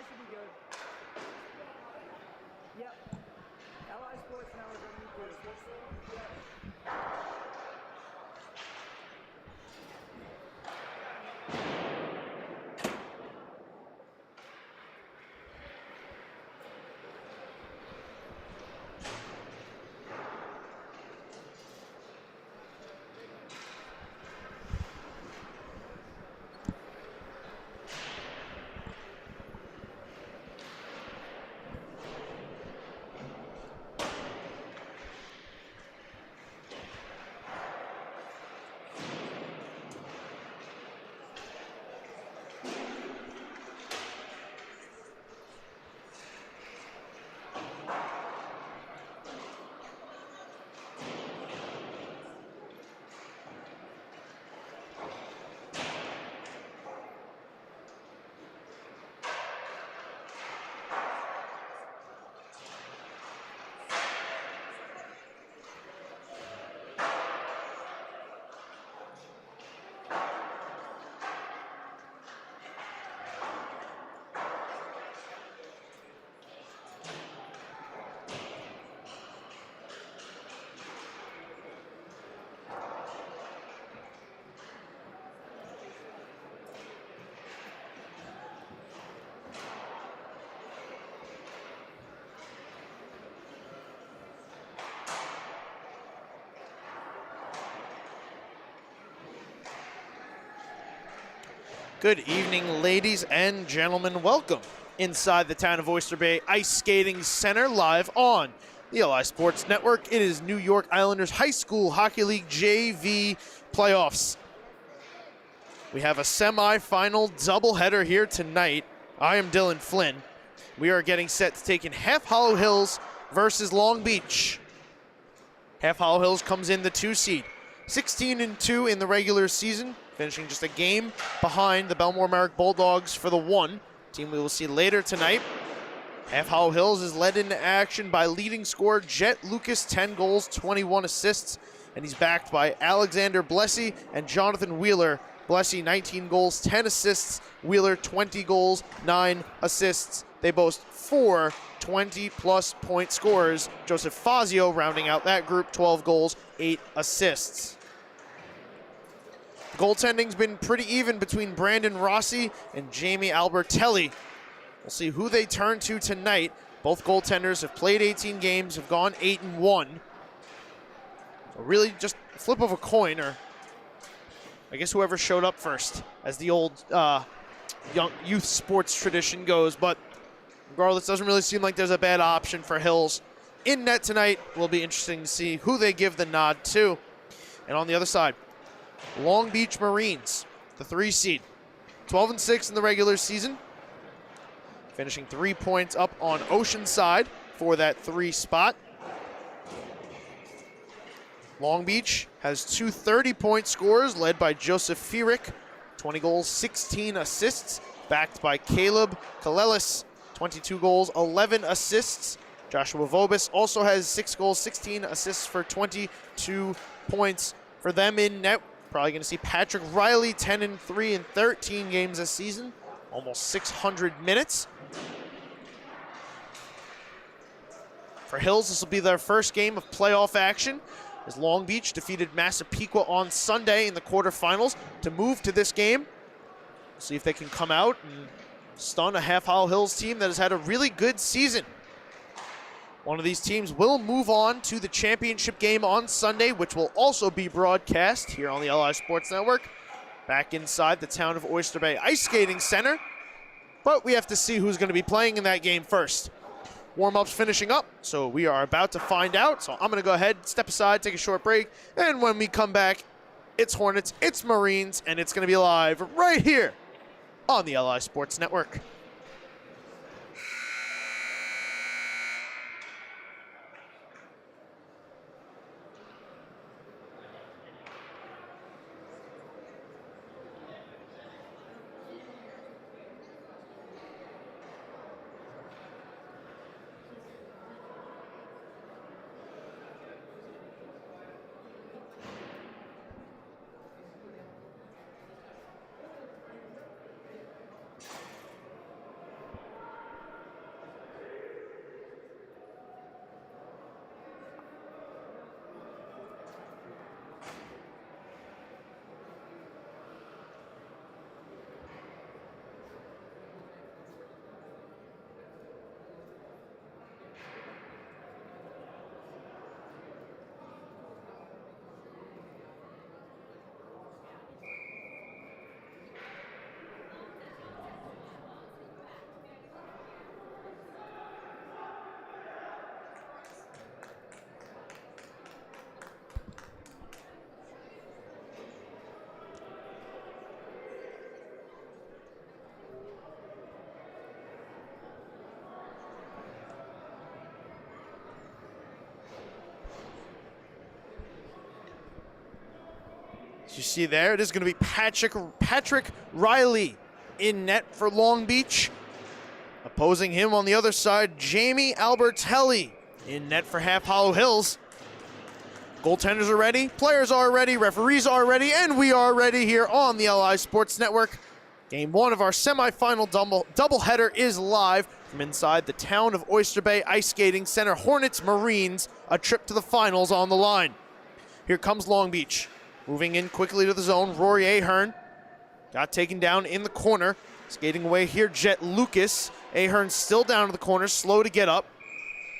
should be good. Yep. LI Sports Network on YouTube. Yep. Good evening, ladies and gentlemen. Welcome inside the town of Oyster Bay Ice Skating Center, live on the LI Sports Network. It is New York Islanders High School Hockey League JV playoffs. We have a semifinal doubleheader here tonight. I am Dylan Flynn. We are getting set to take in Half Hollow Hills versus Long Beach. Half Hollow Hills comes in the 2 seed, 16-2 in the regular season, finishing just a game behind the Belmore Merrick Bulldogs for the 1. Team we will see later tonight. Half Hollow Hills is led into action by leading scorer Jet Lucas, 10 goals, 21 assists, and he's backed by Alexander Blessy and Jonathan Wheeler. Blessy, 19 goals, 10 assists. Wheeler, 20 goals, 9 assists. They boast 4 20-plus point scorers. Joseph Fazio rounding out that group, 12 goals, 8 assists. Goaltending's been pretty even between Brandon Rossi and Jamie Albertelli. We'll see who they turn to tonight. Both goaltenders have played 18 games, have gone 8-1. So really just a flip of a coin, or I guess whoever showed up first, as the old young youth sports tradition goes. But regardless, doesn't really seem like there's a bad option for Hills in net tonight. Will be interesting to see who they give the nod to. And on the other side, Long Beach Marines, the 3 seed, 12-6 in the regular season, finishing 3 points up on Oceanside for that 3 spot. Long Beach has 2 30-point scorers led by Joseph Fierick, 20 goals, 16 assists, backed by Caleb Kalelis, 22 goals, 11 assists. Joshua Vobis also has 6 goals, 16 assists for 22 points for them in net. Probably going to see Patrick Riley, 10-3 in 13 games this season, almost 600 minutes. For Hills, this will be their first game of playoff action, as Long Beach defeated Massapequa on Sunday in the quarterfinals to move to this game. We'll see if they can come out and stun a Half Hollow Hills team that has had a really good season. One of these teams will move on to the championship game on Sunday, which will also be broadcast here on the LI Sports Network, back inside the town of Oyster Bay Ice Skating Center. But we have to see who's going to be playing in that game first. Warm-up's finishing up, so we are about to find out. So I'm going to go ahead, step aside, take a short break, and when we come back, it's Hornets, it's Marines, and it's going to be live right here on the LI Sports Network. As you see there, it is going to be Patrick Riley in net for Long Beach. Opposing him on the other side, Jamie Albertelli in net for Half Hollow Hills. Goaltenders are ready, players are ready, referees are ready, and we are ready here on the LI Sports Network. Game 1 of our semifinal doubleheader is live from inside the town of Oyster Bay Ice Skating Center. Hornets Marines, a trip to the finals on the line. Here comes Long Beach. Moving in quickly to the zone, Rory Ahern got taken down in the corner. Skating away here, Jet Lucas. Ahern still down in the corner, slow to get up.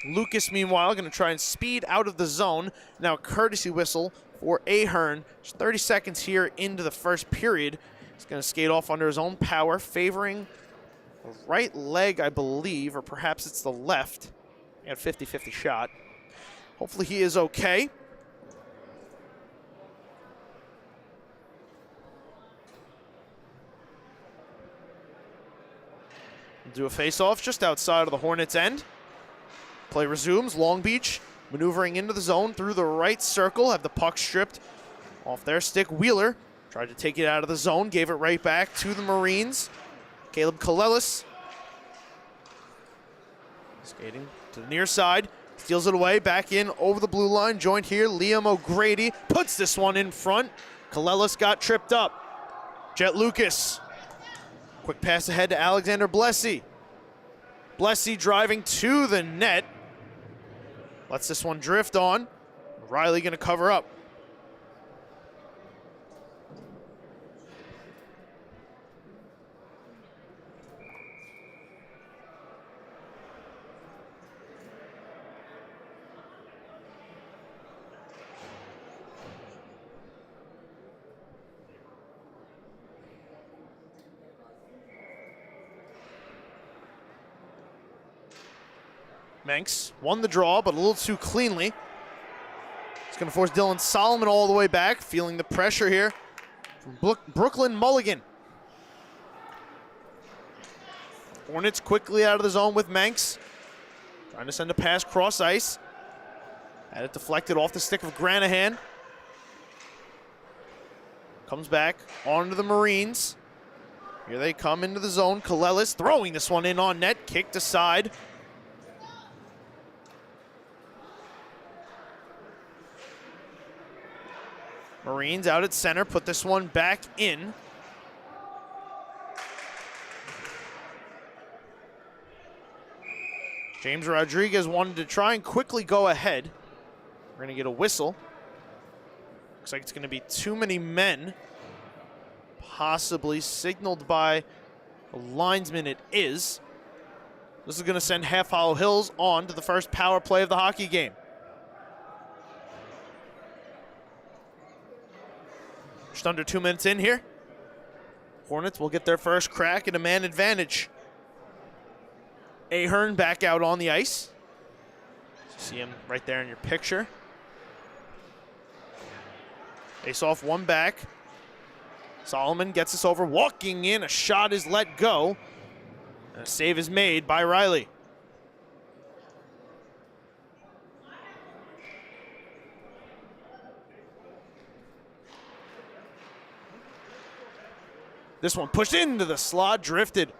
Lucas, meanwhile, going to try and speed out of the zone. Now a courtesy whistle for Ahern. Just 30 seconds here into the first period. He's going to skate off under his own power, favoring the right leg, I believe, or perhaps it's the left. He had a 50-50 shot. Hopefully he is okay. Do a face-off just outside of the Hornets' end. Play resumes. Long Beach maneuvering into the zone through the right circle. Have the puck stripped off their stick. Wheeler tried to take it out of the zone. Gave it right back to the Marines. Caleb Kalelis skating to the near side. Steals it away. Back in over the blue line. Joined here. Liam O'Grady puts this one in front. Kalelis got tripped up. Jet Lucas. Quick pass ahead to Alexander Blessy. Blessy driving to the net. Lets this one drift on. Riley going to cover up. Manx won the draw, but a little too cleanly. It's going to force Dylan Solomon all the way back, feeling the pressure here from Brooklyn Mulligan. Hornets quickly out of the zone with Manx. Trying to send a pass cross ice. Had it deflected off the stick of Granahan. Comes back onto the Marines. Here they come into the zone. Kalelis throwing this one in on net, kicked aside. Marines out at center, put this one back in. James Rodriguez wanted to try and quickly go ahead. We're going to get a whistle. Looks like it's going to be too many men. Possibly signaled by a linesman it is. This is going to send Half Hollow Hills on to the first power play of the hockey game. Just under 2 minutes in here. Hornets will get their first crack at a man advantage. Ahern back out on the ice. See him right there in your picture. Face off one back. Solomon gets this over, walking in. A shot is let go. And a save is made by Riley. This one pushed into the slot, drifted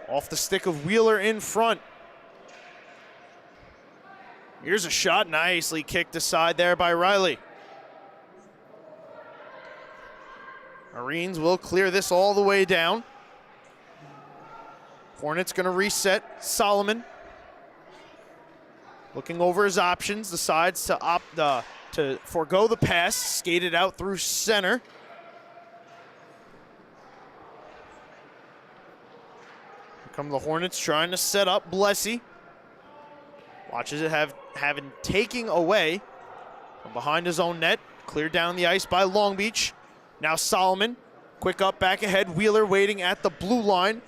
off the stick of Wheeler in front. Here's a shot, nicely kicked aside there by Riley. Marines will clear this all the way down. Hornets going to reset. Solomon looking over his options, decides to forego the pass, skated out through center. Come the Hornets trying to set up Blessy. Watches it having taking away from behind his own net. Cleared down the ice by Long Beach. Now Solomon, quick up back ahead. Wheeler waiting at the blue line.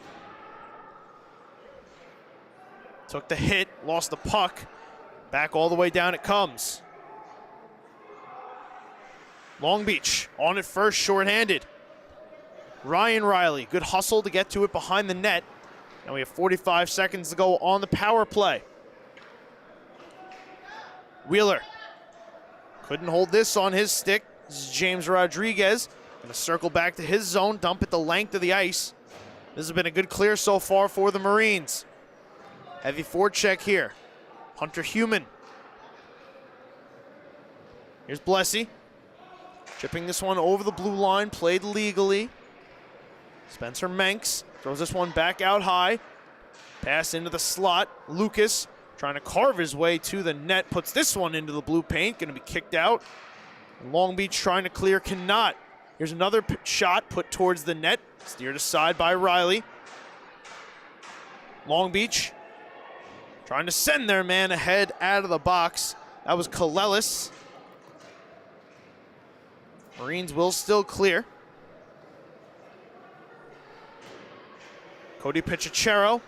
Took the hit, lost the puck. Back all the way down it comes. Long Beach on it first, shorthanded. Ryan Riley, good hustle to get to it behind the net. Now we have 45 seconds to go on the power play. Wheeler couldn't hold this on his stick. This is James Rodriguez. Going to circle back to his zone, dump it the length of the ice. This has been a good clear so far for the Marines. Heavy forecheck here. Hunter Human. Here's Blessy. Chipping this one over the blue line, played legally. Spencer Menks throws this one back out high. Pass into the slot. Lucas trying to carve his way to the net, puts this one into the blue paint, going to be kicked out. Long Beach trying to clear, cannot. Here's another shot put towards the net, steered aside by Riley. Long Beach trying to send their man ahead out of the box. That was Kalelis. Marines will still clear. Cody Pichachero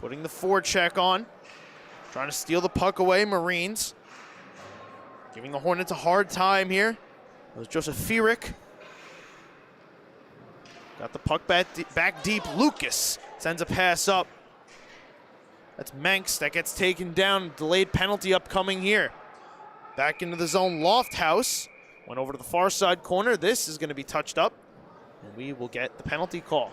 putting the forecheck on. Trying to steal the puck away, Marines. Giving the Hornets a hard time here. It was Joseph Fierick. Got the puck back deep. Lucas sends a pass up. That's Manx that gets taken down. Delayed penalty upcoming here. Back into the zone, Lofthouse. Went over to the far side corner. This is going to be touched up, and we will get the penalty call.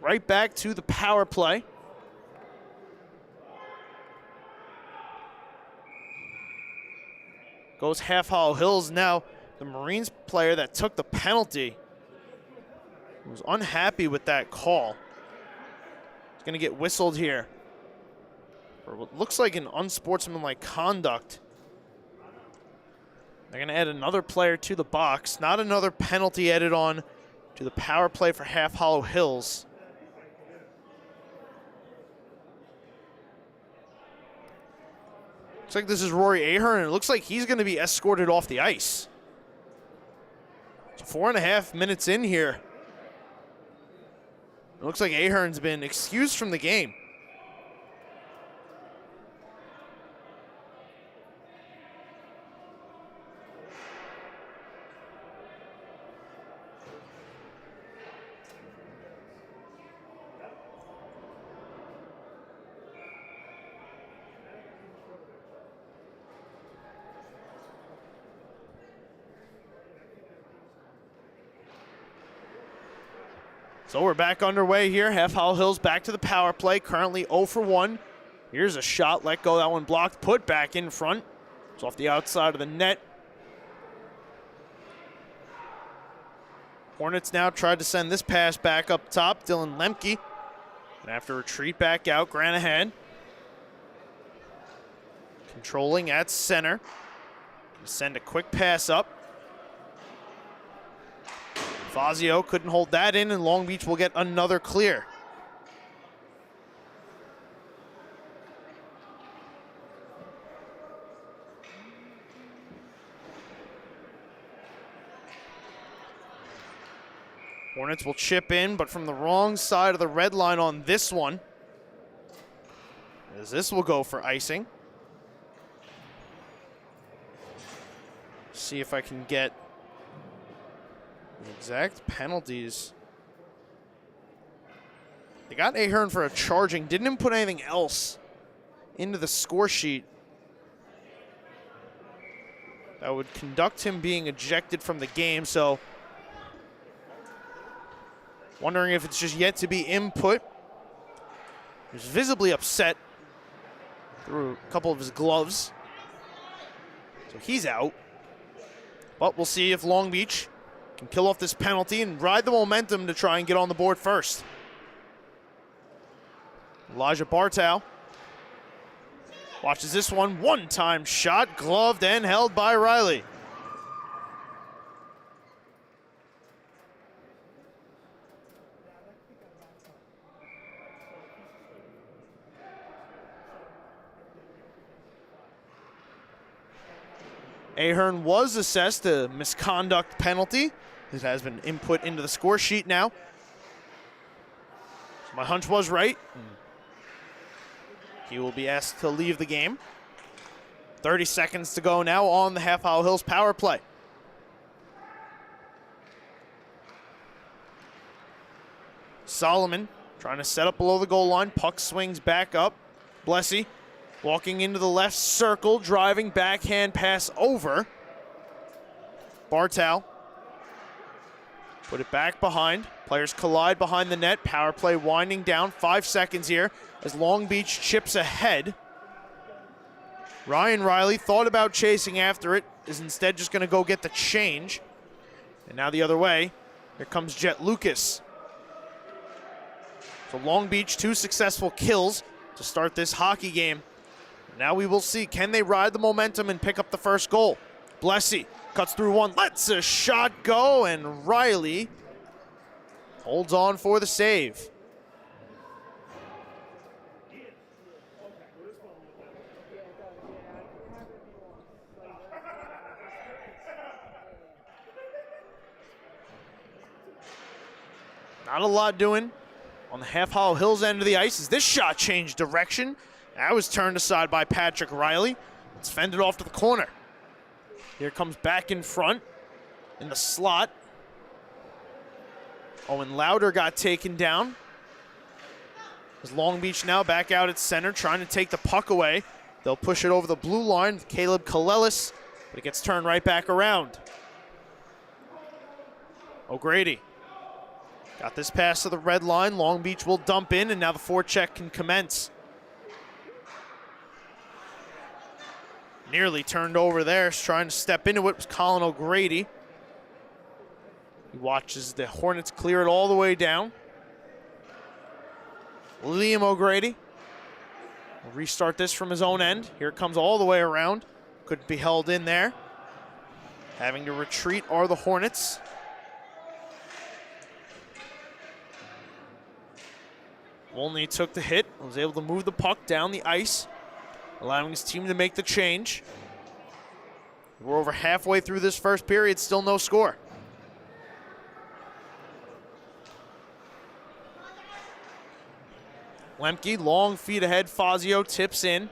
Right back to the power play. Goes Half Hollow Hills. Now the Marines player that took the penalty was unhappy with that call. He's going to get whistled here for what looks like an unsportsmanlike conduct. They're going to add another player to the box. Not another penalty added on to the power play for Half Hollow Hills. Looks like this is Rory Ahern, and it looks like he's going to be escorted off the ice. So 4.5 minutes in here. It looks like Ahern's been excused from the game. So we're back underway here. Half Hollow Hills back to the power play. Currently 0 for 1. Here's a shot. Let go. That one blocked. Put back in front. It's off the outside of the net. Hornets now tried to send this pass back up top. Dylan Lemke. And after retreat back out, Granahan. Controlling at center. Send a quick pass up. Fazio couldn't hold that in, and Long Beach will get another clear. Hornets will chip in, but from the wrong side of the red line on this one, as this will go for icing. See if I can get the exact penalties. They got Ahern for a charging, didn't even put anything else into the score sheet that would conduct him being ejected from the game, so wondering if it's just yet to be input. He's visibly upset through a couple of his gloves, so he's out. But we'll see if Long Beach can kill off this penalty and ride the momentum to try and get on the board first. Elijah Bartow watches this one. One-time shot, gloved and held by Riley. Ahern was assessed a misconduct penalty. It has been input into the score sheet now. My hunch was right. He will be asked to leave the game. 30 seconds to go now on the Half Hollow Hills power play. Solomon trying to set up below the goal line. Puck swings back up. Blessy walking into the left circle, driving backhand pass over. Bartow put it back behind. Players collide behind the net. Power play winding down. 5 seconds here as Long Beach chips ahead. Ryan Riley thought about chasing after it, is instead just going to go get the change. And now the other way, here comes Jet Lucas. So Long Beach, 2 successful kills to start this hockey game. Now we will see, can they ride the momentum and pick up the first goal? Blessy cuts through one, lets a shot go, and Riley holds on for the save. Not a lot doing on the Half Hollow Hills end of the ice as this shot changed direction. That was turned aside by Patrick Riley. It's fended off to the corner. Here comes back in front in the slot. Owen Lauder got taken down. As Long Beach now back out at center, trying to take the puck away. They'll push it over the blue line with Caleb Kalelis, but it gets turned right back around. O'Grady got this pass to the red line. Long Beach will dump in, and now the forecheck can commence. Nearly turned over there, trying to step into it was Colin O'Grady. He watches the Hornets clear it all the way down. Liam O'Grady will restart this from his own end. Here it comes all the way around. Couldn't be held in there. Having to retreat are the Hornets. Wolney took the hit, was able to move the puck down the ice, allowing his team to make the change. We're over halfway through this first period, still no score. Lemke, long feet ahead, Fazio tips in.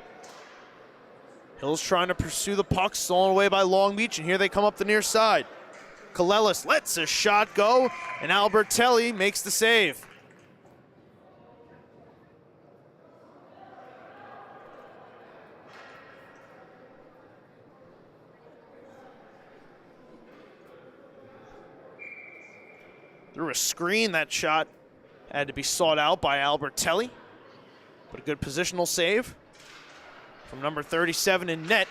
Hills trying to pursue the puck, stolen away by Long Beach, and here they come up the near side. Kalelis lets a shot go, and Albertelli makes the save. Through a screen, that shot had to be sought out by Albertelli. But a good positional save from number 37 in net.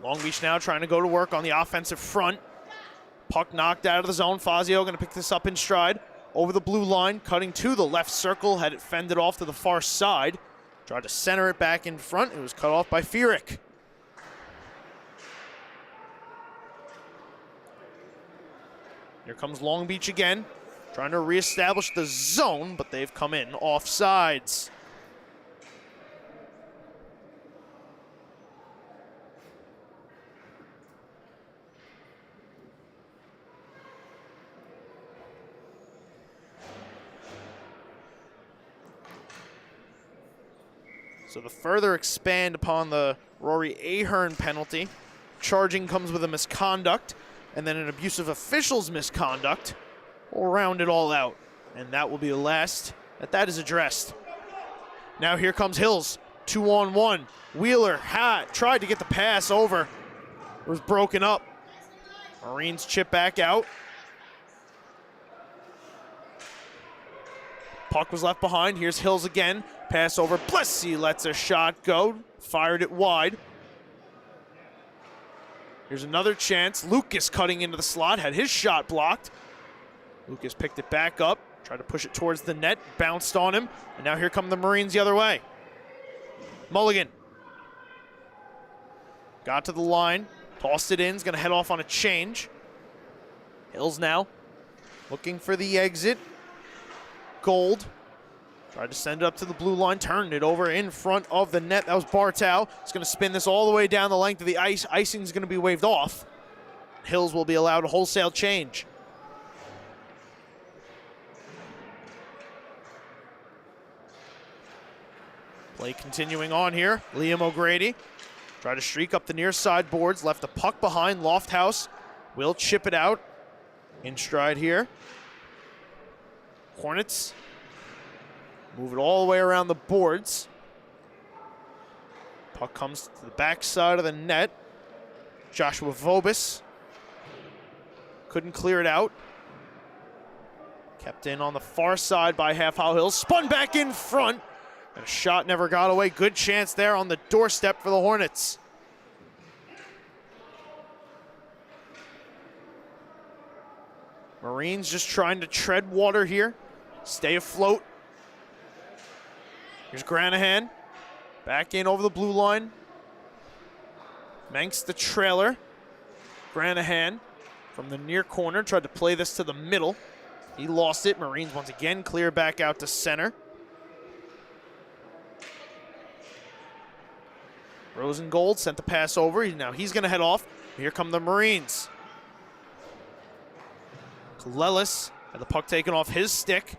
Long Beach now trying to go to work on the offensive front. Puck knocked out of the zone. Fazio going to pick this up in stride. Over the blue line, cutting to the left circle, had it fended off to the far side. Tried to center it back in front. It was cut off by Fierick. Here comes Long Beach again, trying to reestablish the zone, but they've come in offsides. So to further expand upon the Rory Ahern penalty, charging comes with a misconduct, and then an abuse of officials misconduct will round it all out. And that will be the last that is addressed. Now here comes Hills, 2-on-1. Wheeler tried to get the pass over. It was broken up. Marines chip back out. Puck was left behind. Here's Hills again. Pass over. Blessy lets a shot go. Fired it wide. Here's another chance. Lucas cutting into the slot, had his shot blocked. Lucas picked it back up, tried to push it towards the net, bounced on him, and now here come the Marines the other way. Mulligan got to the line, tossed it in, is going to head off on a change. Hills now looking for the exit. Gold tried to send it up to the blue line, turned it over in front of the net. That was Bartow. It's going to spin this all the way down the length of the ice. Icing is going to be waved off. Hills will be allowed a wholesale change. Play continuing on here. Liam O'Grady try to streak up the near side boards. Left the puck behind. Lofthouse will chip it out. In stride here. Hornets move it all the way around the boards. Puck comes to the backside of the net. Joshua Vobis couldn't clear it out. Kept in on the far side by Half Hollow Hills. Spun back in front. And a shot never got away. Good chance there on the doorstep for the Hornets. Marines just trying to tread water here. Stay afloat. Here's Granahan. Back in over the blue line. Manx the trailer. Granahan from the near corner tried to play this to the middle. He lost it. Marines once again clear back out to center. Rosengold sent the pass over. Now he's going to head off. Here come the Marines. Kalelis had the puck taken off his stick.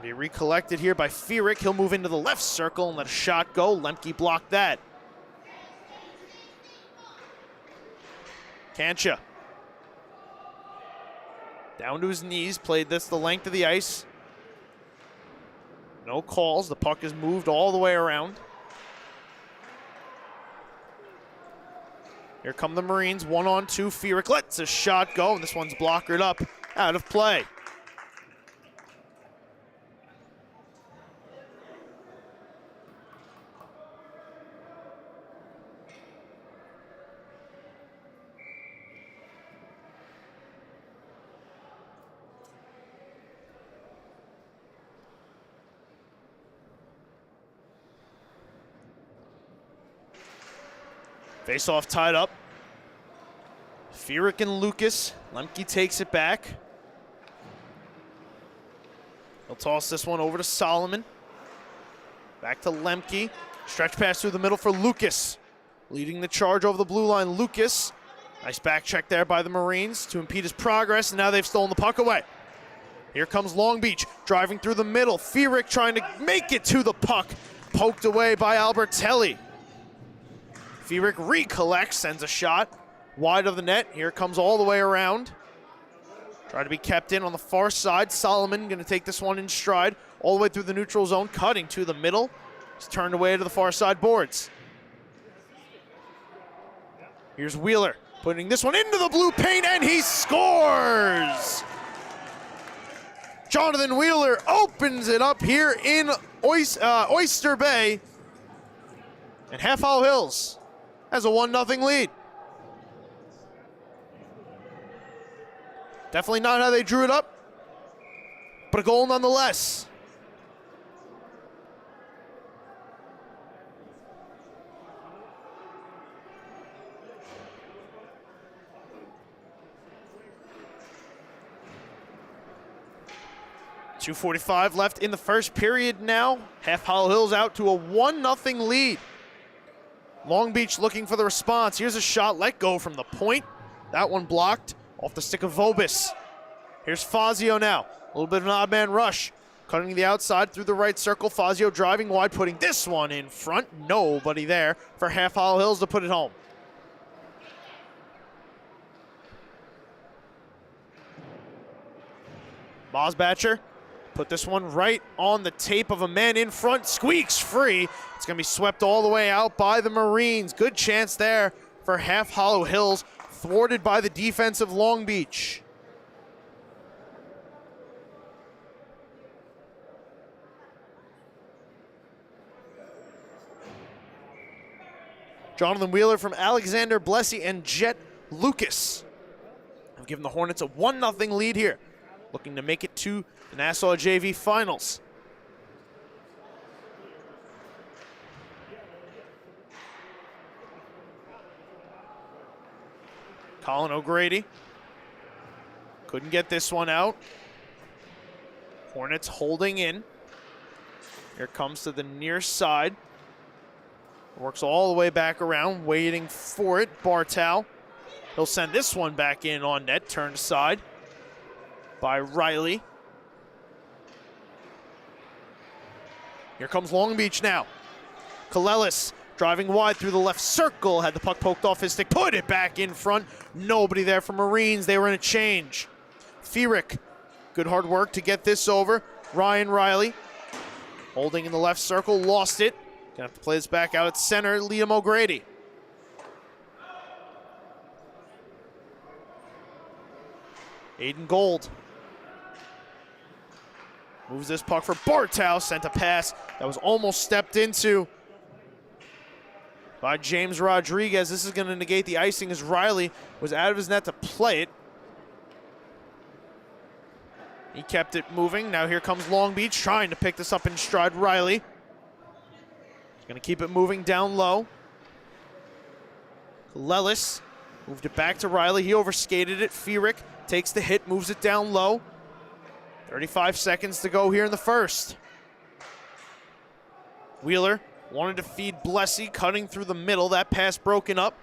Be recollected here by Fierick. He'll move into the left circle and let a shot go. Lemke blocked that. Kancha. Down to his knees. Played this the length of the ice. No calls. The puck is moved all the way around. Here come the Marines. 1-on-2. Fierick lets a shot go. And this one's blockered up. Out of play. Face-off tied up. Fierick and Lucas. Lemke takes it back. He'll toss this one over to Solomon. Back to Lemke. Stretch pass through the middle for Lucas. Leading the charge over the blue line, Lucas. Nice back check there by the Marines to impede his progress, and now they've stolen the puck away. Here comes Long Beach, driving through the middle. Fierick trying to make it to the puck. Poked away by Albertelli. Fierick recollects, sends a shot wide of the net. Here comes all the way around. Try to be kept in on the far side. Solomon going to take this one in stride all the way through the neutral zone, cutting to the middle. He's turned away to the far side boards. Here's Wheeler putting this one into the blue paint, and he scores! Jonathan Wheeler opens it up here in Oyster Bay. And Half Hollow Hills has a 1-0 lead. Definitely not how they drew it up, but a goal nonetheless. .245 left in the first period now. Half Hollow Hills out to a 1-0 lead. Long Beach looking for the response. Here's a shot let go from the point. That one blocked off the stick of Vobis. Here's Fazio now. A little bit of an odd man rush. Cutting the outside through the right circle. Fazio driving wide, putting this one in front. Nobody there for Half Hollow Hills to put it home. Mosbacher put this one right on the tape of a man in front. Squeaks free. It's going to be swept all the way out by the Marines. Good chance there for Half Hollow Hills, thwarted by the defense of Long Beach. Jonathan Wheeler from Alexander Blessy and Jet Lucas have given the Hornets a 1-0 lead here, looking to make it to the Nassau JV Finals. Colin O'Grady couldn't get this one out. Hornets holding in. Here comes to the near side. Works all the way back around, waiting for it. Bartow. He'll send this one back in on net, turned aside by Riley. Here comes Long Beach now. Kalelis driving wide through the left circle, had the puck poked off his stick, put it back in front. Nobody there for Marines, they were in a change. Fierick, good hard work to get this over. Ryan Riley, holding in the left circle, lost it. Gonna have to play this back out at center, Liam O'Grady. Aiden Gold moves this puck for Bartow, sent a pass that was almost stepped into by James Rodriguez. This is going to negate the icing as Riley was out of his net to play it. He kept it moving. Now here comes Long Beach trying to pick this up in stride. Riley is going to keep it moving down low. Lelis moved it back to Riley. He overskated it. Fierick takes the hit, moves it down low. 35 seconds to go here in the first. Wheeler wanted to feed Blessy, cutting through the middle. That pass broken up.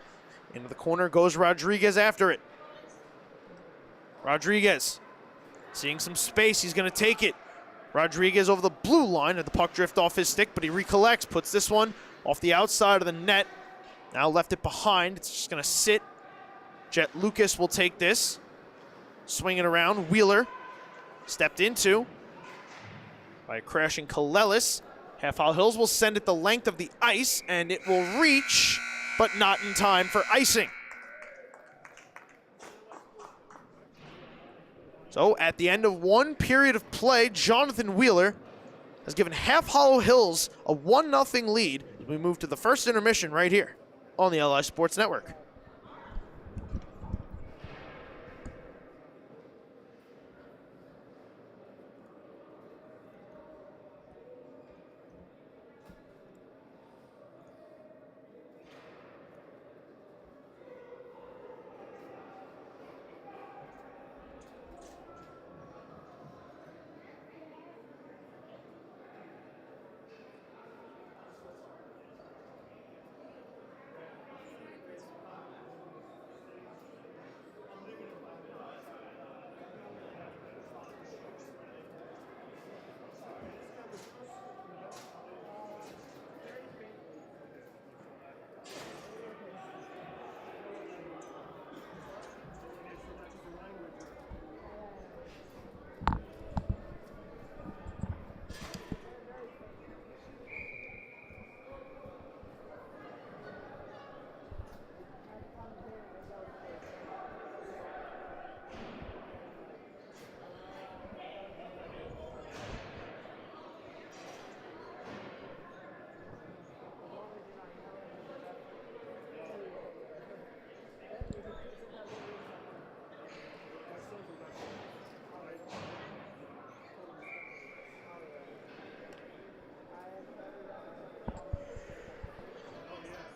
Into the corner goes Rodriguez after it. Rodriguez seeing some space. He's going to take it. Rodriguez over the blue line. Had the puck drift off his stick, but he recollects. Puts this one off the outside of the net. Now left it behind. It's just going to sit. Jet Lucas will take this. Swing it around. Wheeler stepped into by crashing Kalelis. Half Hollow Hills will send it the length of the ice, and it will reach, but not in time for icing. So at the end of one period of play, Jonathan Wheeler has given Half Hollow Hills a 1-0 lead as we move to the first intermission right here on the LI Sports Network.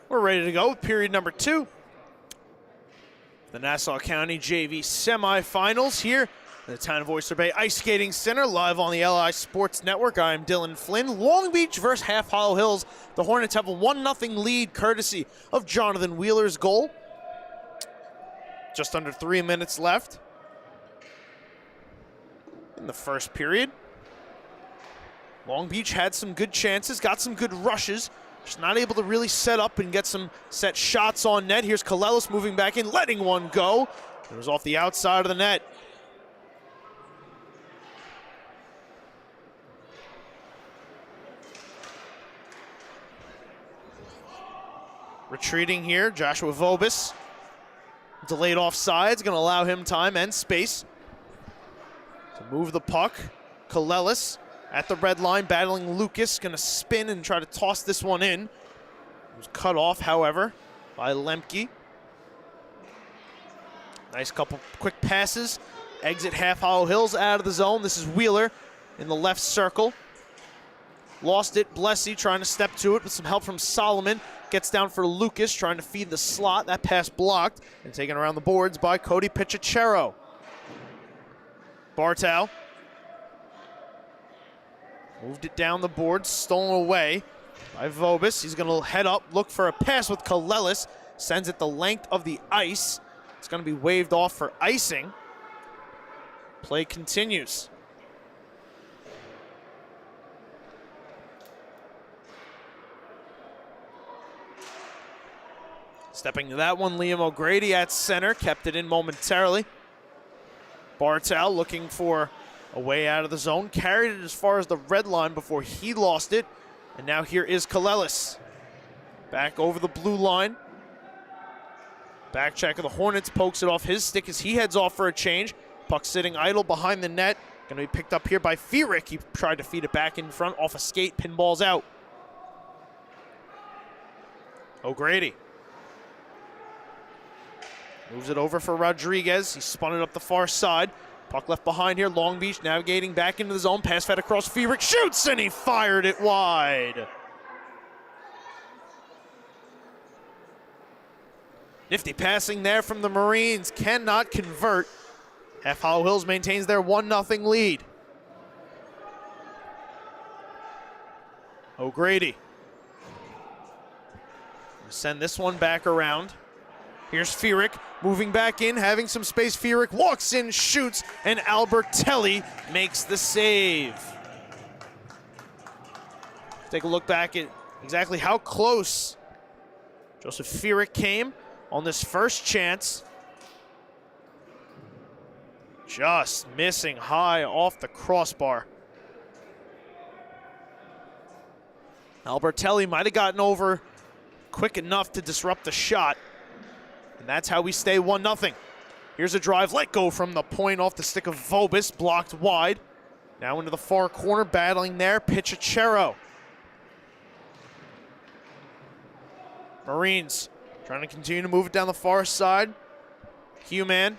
We're ready to go with period number 2. The Nassau County JV semifinals here in the town of Oyster Bay Ice Skating Center, live on the LI Sports Network. I'm Dylan Flynn. Long Beach versus Half Hollow Hills. The Hornets have a 1-0 lead courtesy of Jonathan Wheeler's goal. Just under 3 minutes left in the first period. Long Beach had some good chances, got some good rushes. Just not able to really set up and get some set shots on net. Here's Kalelis moving back in, letting one go. It was off the outside of the net. Retreating here, Joshua Vobis. Delayed offsides, going to allow him time and space to move the puck. Kalelis at the red line, battling Lucas, going to spin and try to toss this one in. It was cut off, however, by Lemke. Nice couple quick passes. Exit Half Hollow Hills out of the zone. This is Wheeler in the left circle. Lost it. Blessy trying to step to it with some help from Solomon. Gets down for Lucas, trying to feed the slot. That pass blocked and taken around the boards by Cody Pichachero. Bartow moved it down the board, stolen away by Vobis. He's going to head up, look for a pass with Kalelis. Sends it the length of the ice. It's going to be waved off for icing. Play continues. . Stepping to that one, Liam O'Grady at center, kept it in momentarily. Bartel looking for a way out of the zone, carried it as far as the red line before he lost it. And now here is Kalelis. Back over the blue line. Back check of the Hornets, pokes it off his stick as he heads off for a change. Puck sitting idle behind the net. Going to be picked up here by Fierick. He tried to feed it back in front off a skate, pinballs out. O'Grady. Moves it over for Rodriguez. He spun it up the far side. Puck left behind here. Long Beach navigating back into the zone. Pass fed across. Fierick shoots, and he fired it wide. Nifty passing there from the Marines. Cannot convert. Half Hollow Hills maintains their 1-0 lead. O'Grady. Send this one back around. Here's Fierick moving back in, having some space. Fierick walks in, shoots, and Albertelli makes the save. Take a look back at exactly how close Joseph Fierick came on this first chance. Just missing high off the crossbar. Albertelli might have gotten over quick enough to disrupt the shot. And that's how we stay 1-0. Here's a drive, let go from the point off the stick of Vobis, blocked wide. Now into the far corner, battling there, Pichachero. Marines trying to continue to move it down the far side. Human.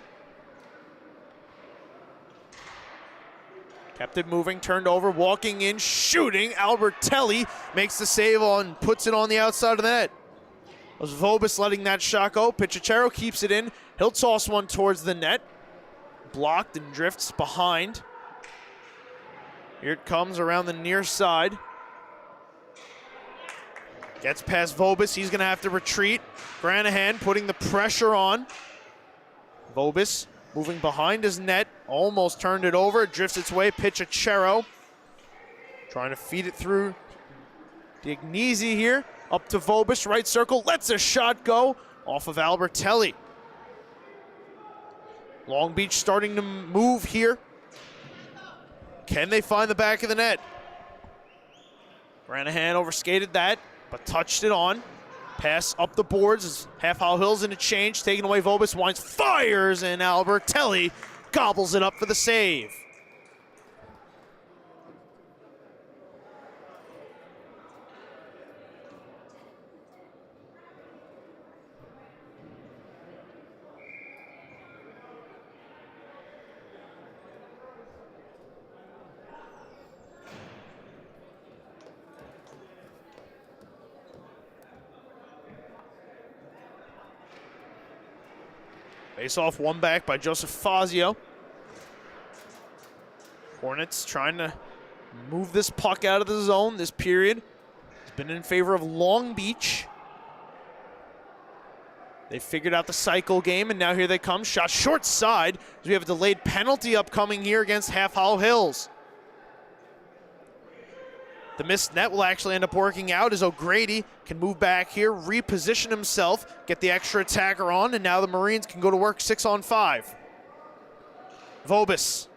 Kept it moving, turned over, walking in, shooting. Albertelli makes the save on, puts it on the outside of the net. It was Vobis letting that shot go. Pichachero keeps it in. He'll toss one towards the net. Blocked and drifts behind. Here it comes around the near side. Gets past Vobis. He's going to have to retreat. Granahan putting the pressure on. Vobis moving behind his net. Almost turned it over. It drifts its way. Pichachero trying to feed it through Diagnese here. Up to Vobis, right circle, lets a shot go off of Albertelli. Long Beach starting to move here. Can they find the back of the net? Granahan overskated that, but touched it on. Pass up the boards as Half Hollow Hills in a change, taking away Vobis, winds, fires, and Albertelli gobbles it up for the save. Face off, one back by Joseph Fazio. Hornets trying to move this puck out of the zone this period. It's been in favor of Long Beach. They figured out the cycle game, and now here they come. Shot short side as we have a delayed penalty upcoming here against Half Hollow Hills. The missed net will actually end up working out as O'Grady can move back here, reposition himself, get the extra attacker on, and now the Marines can go to work 6-on-5. Vobis.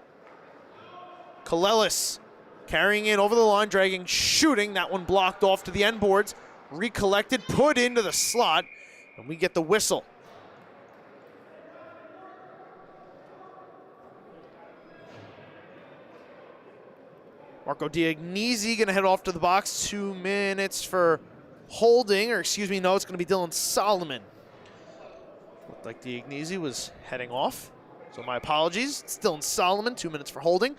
Kalelis carrying in over the line, dragging, shooting. That one blocked off to the end boards. Recollected, put into the slot, and we get the whistle. Marco Diagnese going to head off to the box. 2 minutes for holding, or excuse me, no, it's going to be Dylan Solomon. Looked like Diagnese was heading off, so my apologies. It's Dylan Solomon, 2 minutes for holding.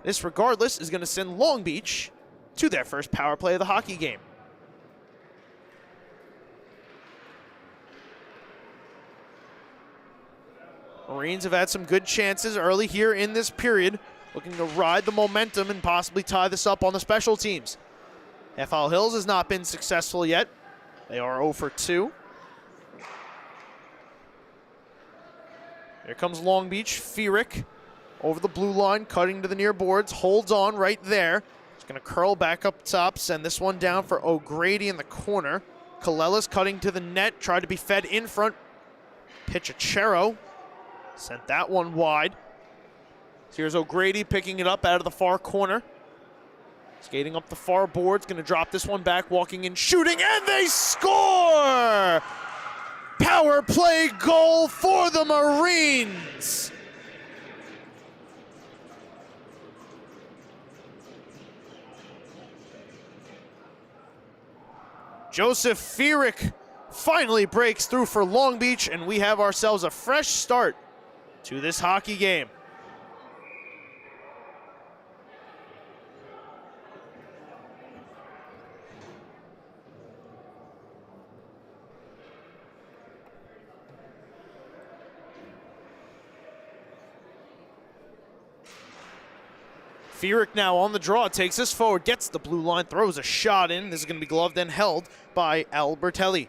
This, regardless, is going to send Long Beach to their first power play of the hockey game. Marines have had some good chances early here in this period, looking to ride the momentum and possibly tie this up on the special teams. Half Hollow Hills has not been successful yet. They are 0 for 2. Here comes Long Beach. Fierick over the blue line, cutting to the near boards, holds on right there. He's going to curl back up top, send this one down for O'Grady in the corner. Kalelis cutting to the net, tried to be fed in front. Pichachero sent that one wide. So here's O'Grady picking it up out of the far corner. Skating up the far boards, gonna drop this one back, walking in, shooting, and they score! Power play goal for the Marines! Joseph Fierick finally breaks through for Long Beach, and we have ourselves a fresh start to this hockey game. Fierick now on the draw, takes this forward, gets the blue line, throws a shot in. This is going to be gloved and held by Albertelli.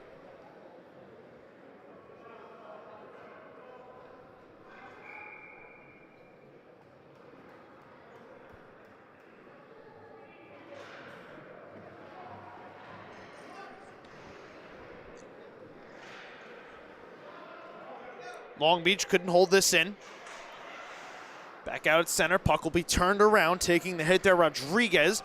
Long Beach couldn't hold this in. Back out at center, puck will be turned around, taking the hit there. Rodriguez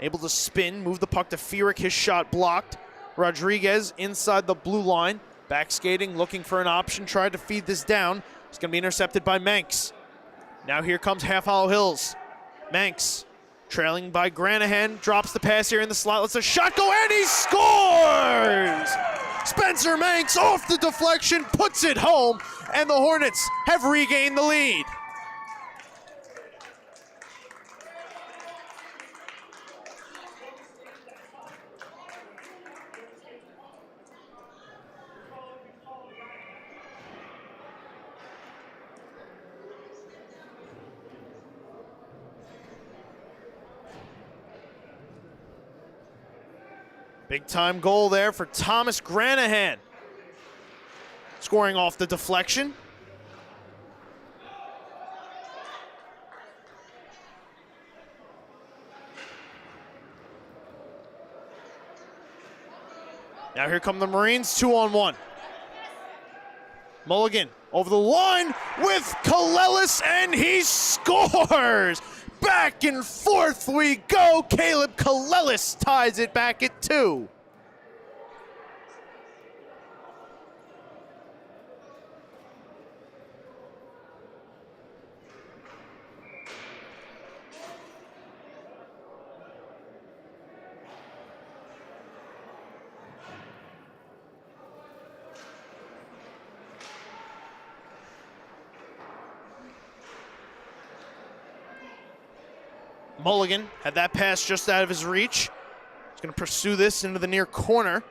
able to spin, move the puck to Fierick, his shot blocked. Rodriguez inside the blue line, back skating, looking for an option, tried to feed this down. It's going to be intercepted by Manx. Now here comes Half Hollow Hills. Manx trailing by Granahan, drops the pass here in the slot, lets a shot go, and he scores! Spencer Manx off the deflection, puts it home, and the Hornets have regained the lead. Big time goal there for Thomas Granahan. Scoring off the deflection. Now here come the Marines, 2-on-1. Mulligan over the line with Kalelis, and he scores! Back and forth we go. Caleb Kalelis ties it back at 2. Mulligan had that pass just out of his reach. He's going to pursue this into the near corner.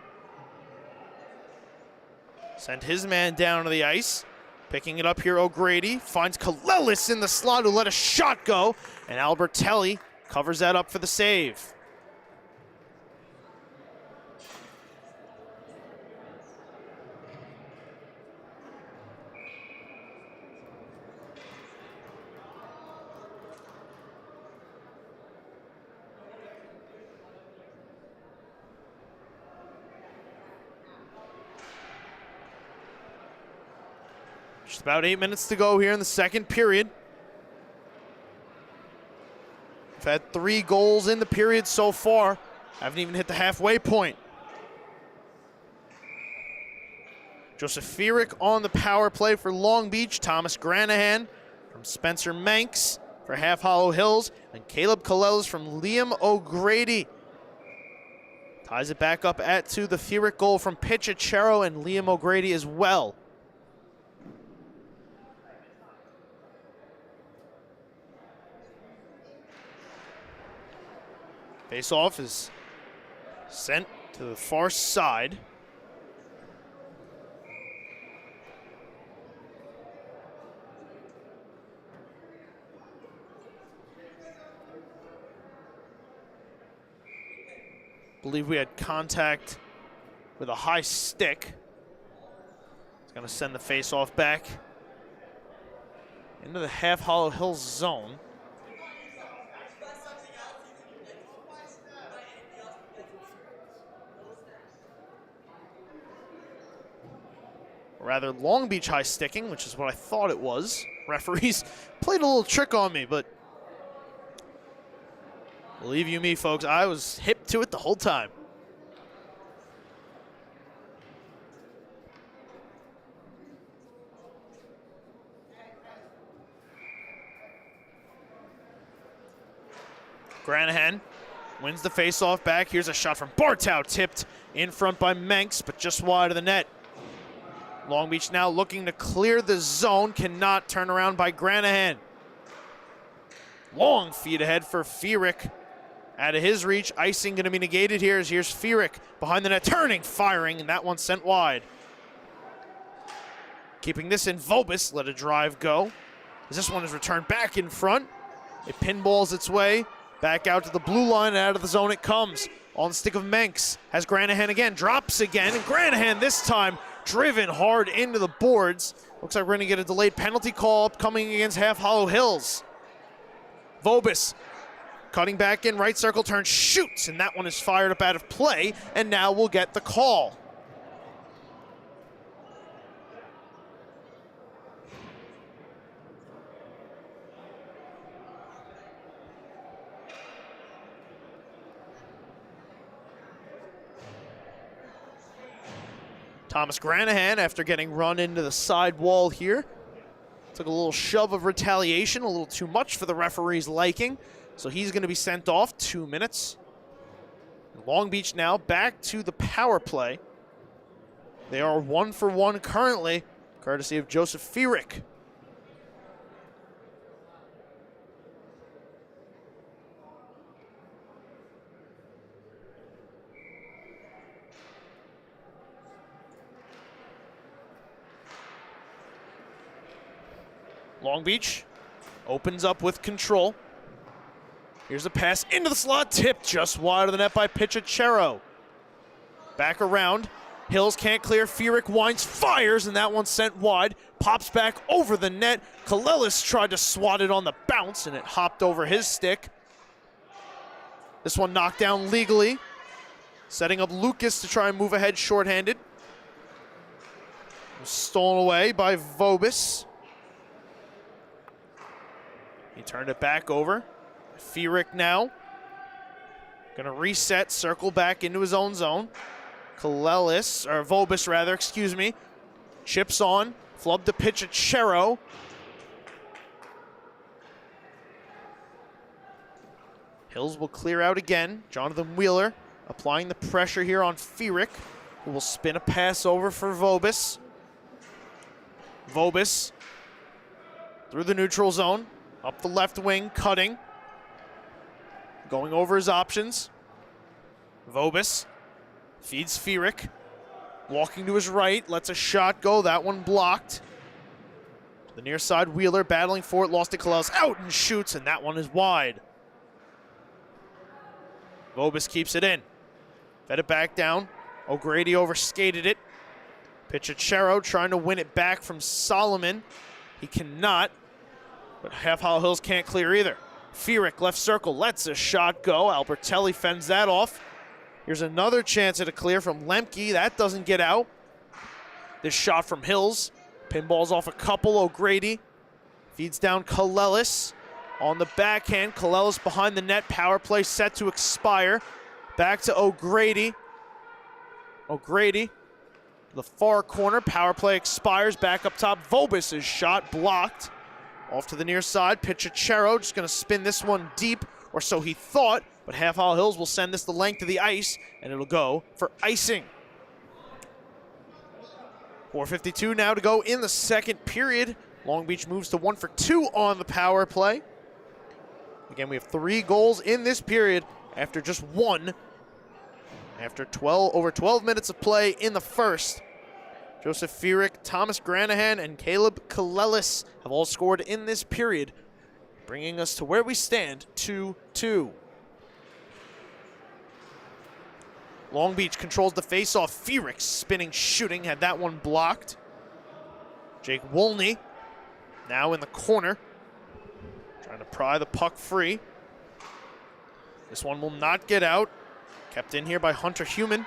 Send his man down to the ice. Picking it up here, O'Grady finds Kalelis in the slot, who let a shot go, and Albertelli covers that up for the save. Just about 8 minutes to go here in the second period. We've had 3 goals in the period so far. Haven't even hit the halfway point. Joseph Fierick on the power play for Long Beach. Thomas Granahan from Spencer Manx for Half Hollow Hills. And Caleb Kalelis from Liam O'Grady. Ties it back up at 2. The Fierick goal from Pichachero and Liam O'Grady as well. Face-off is sent to the far side. Believe we had contact with a high stick. It's going to send the face-off back into the Half Hollow Hills zone. or rather Long Beach High sticking, which is what I thought it was. Referees played a little trick on me, but believe you me, folks, I was hip to it the whole time. Granahan wins the faceoff back. Here's a shot from Bartow, tipped in front by Menks, but just wide of the net. Long Beach now looking to clear the zone, cannot turn around by Granahan. Long feed ahead for Fierick. Out of his reach, icing going to be negated here as here's Fierick behind the net, turning, firing, and that one sent wide. Keeping this in, Vobis let a drive go. As this one is returned back in front. It pinballs its way back out to the blue line, and out of the zone it comes. On the stick of Menks, has Granahan again, drops again, and Granahan this time driven hard into the boards. Looks like we're going to get a delayed penalty call upcoming against Half Hollow Hills. Vobis cutting back in, right circle turn, shoots, and that one is fired up out of play, and now we'll get the call. Thomas Granahan, after getting run into the side wall here, took a little shove of retaliation, a little too much for the referee's liking, so he's going to be sent off. 2 minutes. Long Beach now back to the power play. They are 1 for 1 currently, courtesy of Joseph Fierick. Long Beach opens up with control. Here's a pass into the slot, tipped just wide of the net by Pichachero. Back around, Hills can't clear, Fierick winds, fires, and that one sent wide. Pops back over the net. Kalelis tried to swat it on the bounce, and it hopped over his stick. This one knocked down legally, setting up Lucas to try and move ahead shorthanded. Stolen away by Vobis. He turned it back over. Fierick now gonna reset, circle back into his own zone. Kalelis, or Vobis rather, excuse me. Chips on, flub to Pichachero. Hills will clear out again. Jonathan Wheeler applying the pressure here on Fierick, who will spin a pass over for Vobis. Vobis through the neutral zone. Up the left wing, cutting. Going over his options. Vobis feeds Fierick. Walking to his right, lets a shot go. That one blocked. To the near side, Wheeler battling for it. Lost to Kalelis. Out and shoots, and that one is wide. Vobis keeps it in. Fed it back down. O'Grady overskated it. Pichachero trying to win it back from Solomon. He cannot. But Half Hollow Hills can't clear either. Fierick, left circle, lets a shot go. Albertelli fends that off. Here's another chance at a clear from Lemke. That doesn't get out. This shot from Hills. Pinballs off a couple. O'Grady feeds down Kalelis. On the backhand, Kalelis behind the net. Power play set to expire. Back to O'Grady. O'Grady, the far corner. Power play expires. Back up top. Vobis' shot blocked. Off to the near side, Pichachero just going to spin this one deep, or so he thought, but Half Hollow Hills will send this the length of the ice, and it'll go for icing. 4:52 now to go in the second period. Long Beach moves to 1 for 2 on the power play. Again, we have 3 goals in this period after just 1. After over 12 minutes of play in the first. Joseph Fierick, Thomas Granahan, and Caleb Kalelis have all scored in this period, bringing us to where we stand, 2-2. Long Beach controls the faceoff. Fierick spinning, shooting, had that one blocked. Jake Wolney now in the corner, trying to pry the puck free. This one will not get out. Kept in here by Hunter Human.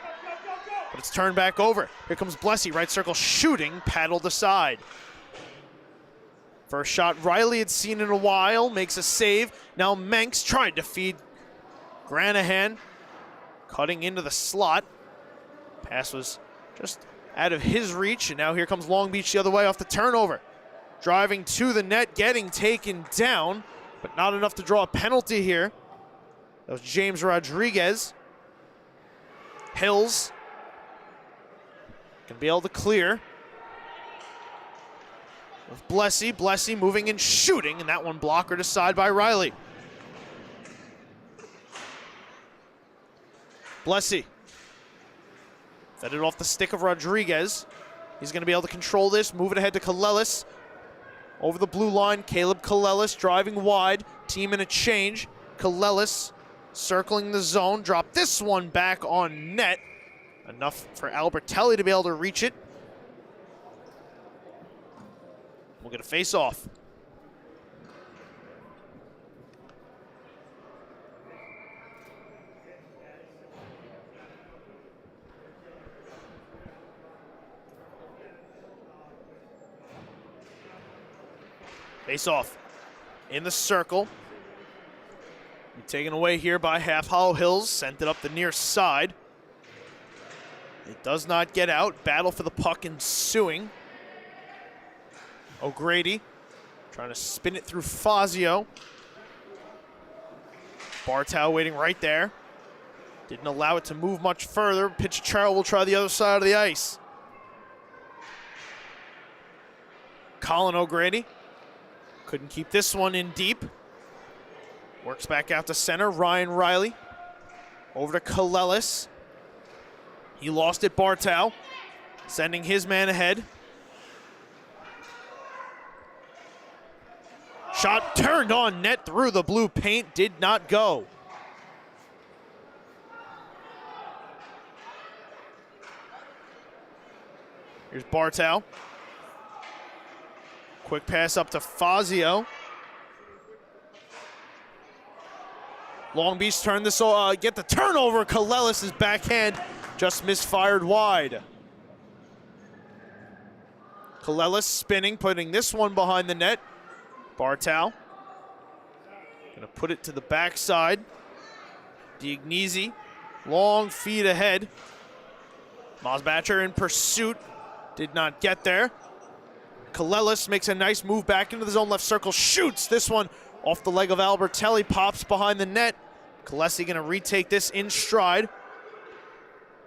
but it's turned back over. Here comes Blessy, right circle shooting, paddled aside. First shot Riley had seen in a while, makes a save. Now Menks trying to feed Granahan, cutting into the slot. Pass was just out of his reach, and now here comes Long Beach the other way off the turnover. Driving to the net, getting taken down, but not enough to draw a penalty here. That was James Rodriguez. Hills can be able to clear. With Blessy moving and shooting, and that one blockered aside by Riley. Blessy fed it off the stick of Rodriguez. He's going to be able to control this, move it ahead to Kalelis. Over the blue line, Caleb Kalelis driving wide, team in a change. Kalelis circling the zone, drop this one back on net. Enough for Albertelli to be able to reach it. We'll get a face-off. Face-off in the circle. Taken away here by Half Hollow Hills, sent it up the near side. It does not get out. Battle for the puck ensuing. O'Grady trying to spin it through Fazio. Bartow waiting right there. Didn't allow it to move much further. Pichicharro will try the other side of the ice. Colin O'Grady couldn't keep this one in deep. Works back out to center. Ryan Riley over to Kalelis. He lost it. Bartow sending his man ahead. Shot turned on net through the blue paint, did not go. Here's Bartow. Quick pass up to Fazio. Long Beach turn this, get the turnover. Kalelis' backhand just misfired wide. Kalelis spinning, putting this one behind the net. Bartow gonna put it to the backside. Diagnese, long feed ahead. Mosbacher in pursuit, did not get there. Kalelis makes a nice move back into the zone, left circle, shoots this one off the leg of Albertelli, pops behind the net. Kalesi gonna retake this in stride.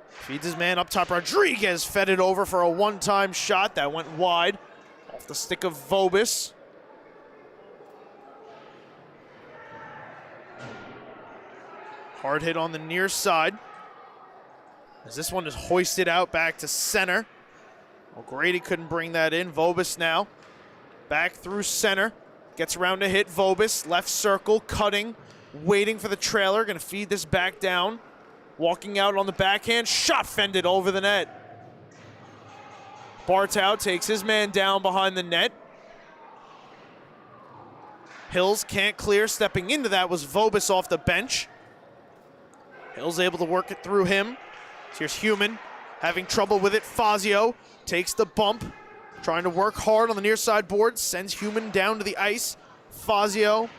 Feeds his man up top. Rodriguez fed it over for a one-time shot that went wide off the stick of Vobis. Hard hit on the near side. As this one is hoisted out back to center. O'Grady couldn't bring that in. Vobis now back through center. Gets around to hit Vobis. Left circle, cutting, waiting for the trailer. Gonna feed this back down. Walking out on the backhand. Shot fended over the net. Bartow takes his man down behind the net. Hills can't clear. Stepping into that was Vobis off the bench. Hills able to work it through him. Here's Human having trouble with it. Fazio takes the bump, trying to work hard on the near side board, sends Human down to the ice. Fazio.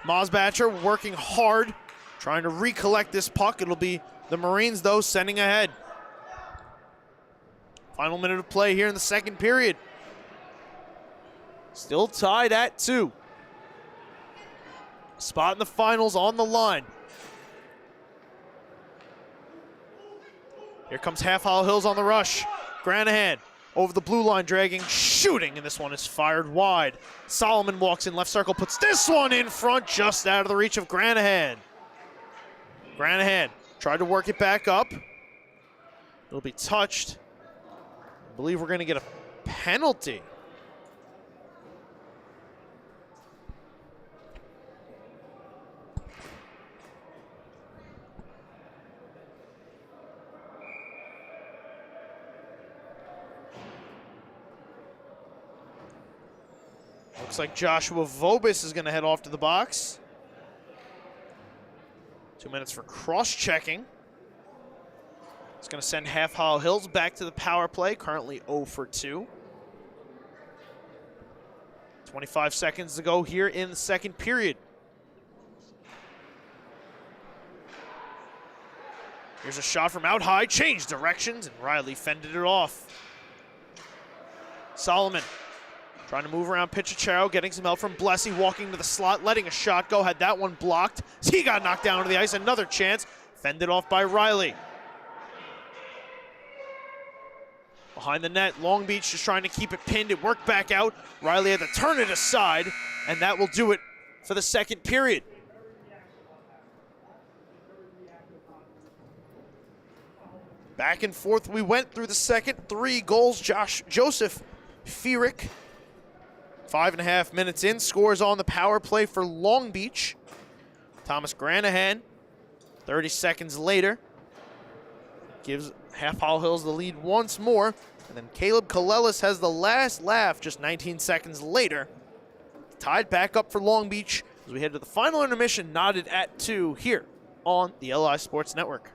Mosbacher working hard, trying to recollect this puck. It'll be the Marines, though, sending ahead. Final minute of play here in the second period. Still tied at 2. Spot in the finals on the line. Here comes Half Hollow Hills on the rush. Granahan over the blue line, dragging, shooting, and this one is fired wide. Solomon walks in left circle, puts this one in front, just out of the reach of Granahan. Granahan tried to work it back up. It'll be touched. I believe we're going to get a penalty. Looks like Joshua Vobis is going to head off to the box. 2 minutes for cross-checking. going to send Half Hollow Hills back to the power play, currently 0 for 2. 25 seconds to go here in the second period. Here's a shot from out high, changed directions, and Riley fended it off. Solomon trying to move around Pichachero, getting some help from Blessy, walking to the slot, letting a shot go, had that one blocked. He got knocked down to the ice, another chance, fended off by Riley. Behind the net, Long Beach just trying to keep it pinned. It worked back out. Riley had to turn it aside, and that will do it for the second period. Back and forth we went through the second. 3 goals, Joseph Fierick. 5.5 minutes in, scores on the power play for Long Beach. Thomas Granahan, 30 seconds later, gives Half Hollow Hills the lead once more. And then Caleb Kalelis has the last laugh just 19 seconds later. Tied back up for Long Beach as we head to the final intermission, knotted at 2 here on the LI Sports Network.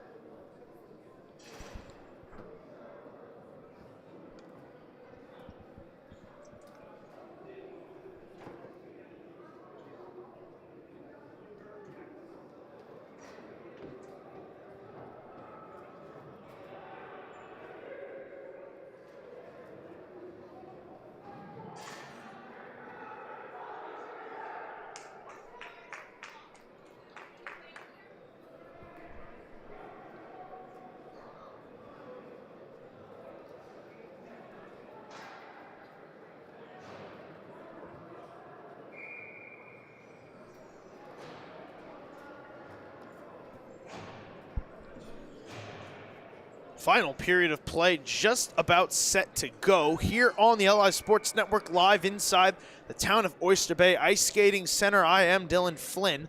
Final period of play just about set to go here on the LI Sports Network, live inside the town of Oyster Bay Ice Skating Center. I am Dylan Flynn.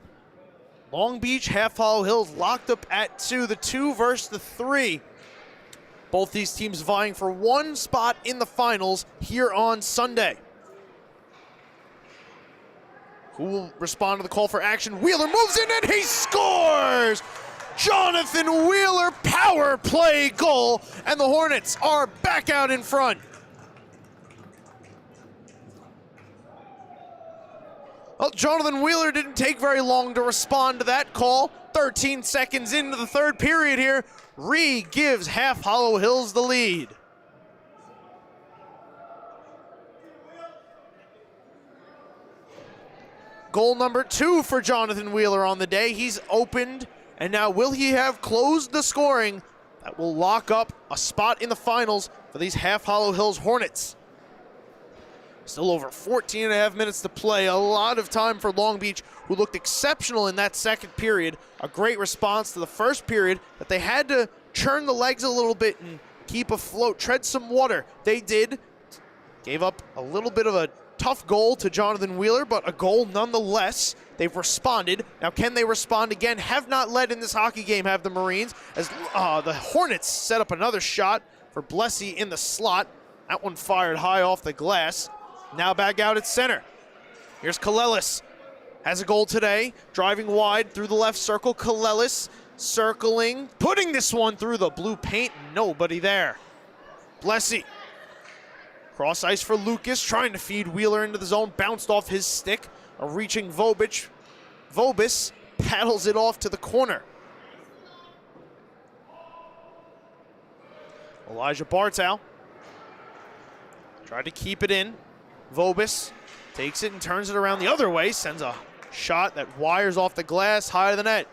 Long Beach, Half Hollow Hills locked up at 2, the 2 versus the 3. Both these teams vying for one spot in the finals here on Sunday. Who will respond to the call for action? Wheeler moves in and he scores! Jonathan Wheeler, power play goal, and the Hornets are back out in front. Well, Jonathan Wheeler didn't take very long to respond to that call. 13 seconds into the third period here, Ree gives Half Hollow Hills the lead. Goal number 2 for Jonathan Wheeler on the day. He's opened, and now will he have closed the scoring that will lock up a spot in the finals for these Half Hollow Hills Hornets? Still over 14.5 minutes to play. A lot of time for Long Beach, who looked exceptional in that second period. A great response to the first period that they had to churn the legs a little bit and keep afloat, tread some water. They did. Gave up a little bit of a tough goal to Jonathan Wheeler, but a goal nonetheless. They've responded. Now, can they respond again? Have not led in this hockey game, have the Marines, as the Hornets set up another shot for Blessy in the slot. That one fired high off the glass. Now back out at center. Here's Kalelis. Has a goal today. Driving wide through the left circle. Kalelis circling, putting this one through the blue paint. Nobody there. Blessy. Cross ice for Lucas, trying to feed Wheeler into the zone. Bounced off his stick. A reaching Vobis paddles it off to the corner. Elijah Bartow tried to keep it in. Vobis takes it and turns it around the other way. Sends a shot that wires off the glass high to the net.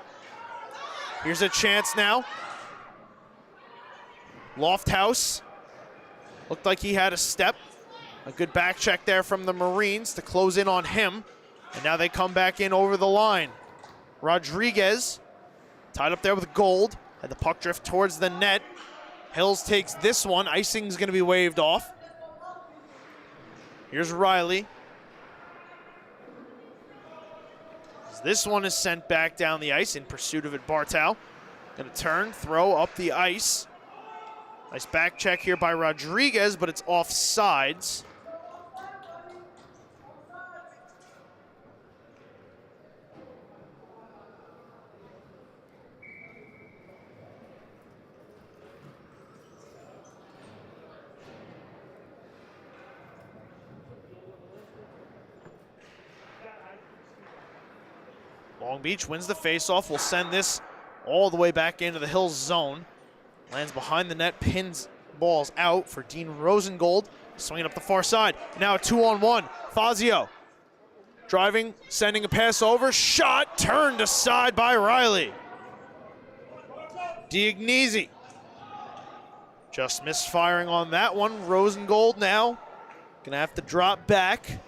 Here's a chance now. Lofthouse. Looked like he had a step. A good back check there from the Marines to close in on him. And now they come back in over the line. Rodriguez tied up there with Gold. Had the puck drift towards the net. Hills takes this one. Icing's going to be waved off. Here's Riley. This one is sent back down the ice in pursuit of it. Bartow going to turn, throw up the ice. Nice back check here by Rodriguez, but it's offsides. Long Beach wins the faceoff. Will send this all the way back into the Hills zone. Lands behind the net, pins balls out for Dean Rosengold. Swinging up the far side. Now a 2-on-1. Fazio driving, sending a pass over. Shot turned aside by Riley. Diagnese just misfiring on that one. Rosengold now gonna have to drop back.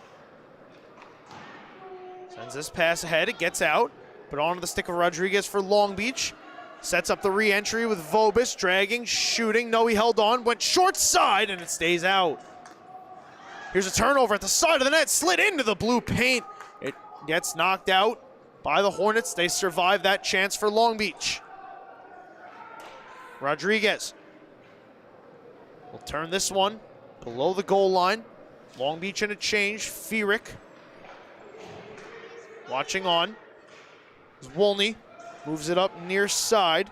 Sends this pass ahead, it gets out, but onto the stick of Rodriguez for Long Beach. Sets up the re-entry with Vobis, dragging, shooting. No, he held on, went short side, and it stays out. Here's a turnover at the side of the net, slid into the blue paint. It gets knocked out by the Hornets. They survive that chance for Long Beach. Rodriguez will turn this one below the goal line. Long Beach in a change. Fierick watching on. Wolney moves it up near side.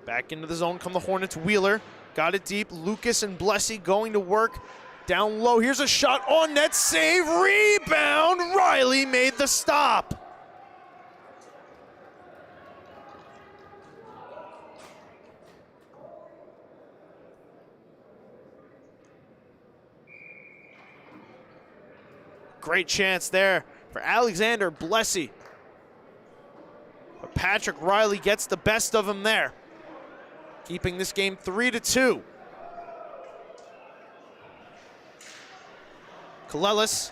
Back into the zone come the Hornets. Wheeler got it deep. Lucas and Blessy going to work down low. Here's a shot on net. Save. Rebound. Riley made the stop. Great chance there for Alexander Blessy. But Patrick Riley gets the best of him there, keeping this game 3-2. Kalelis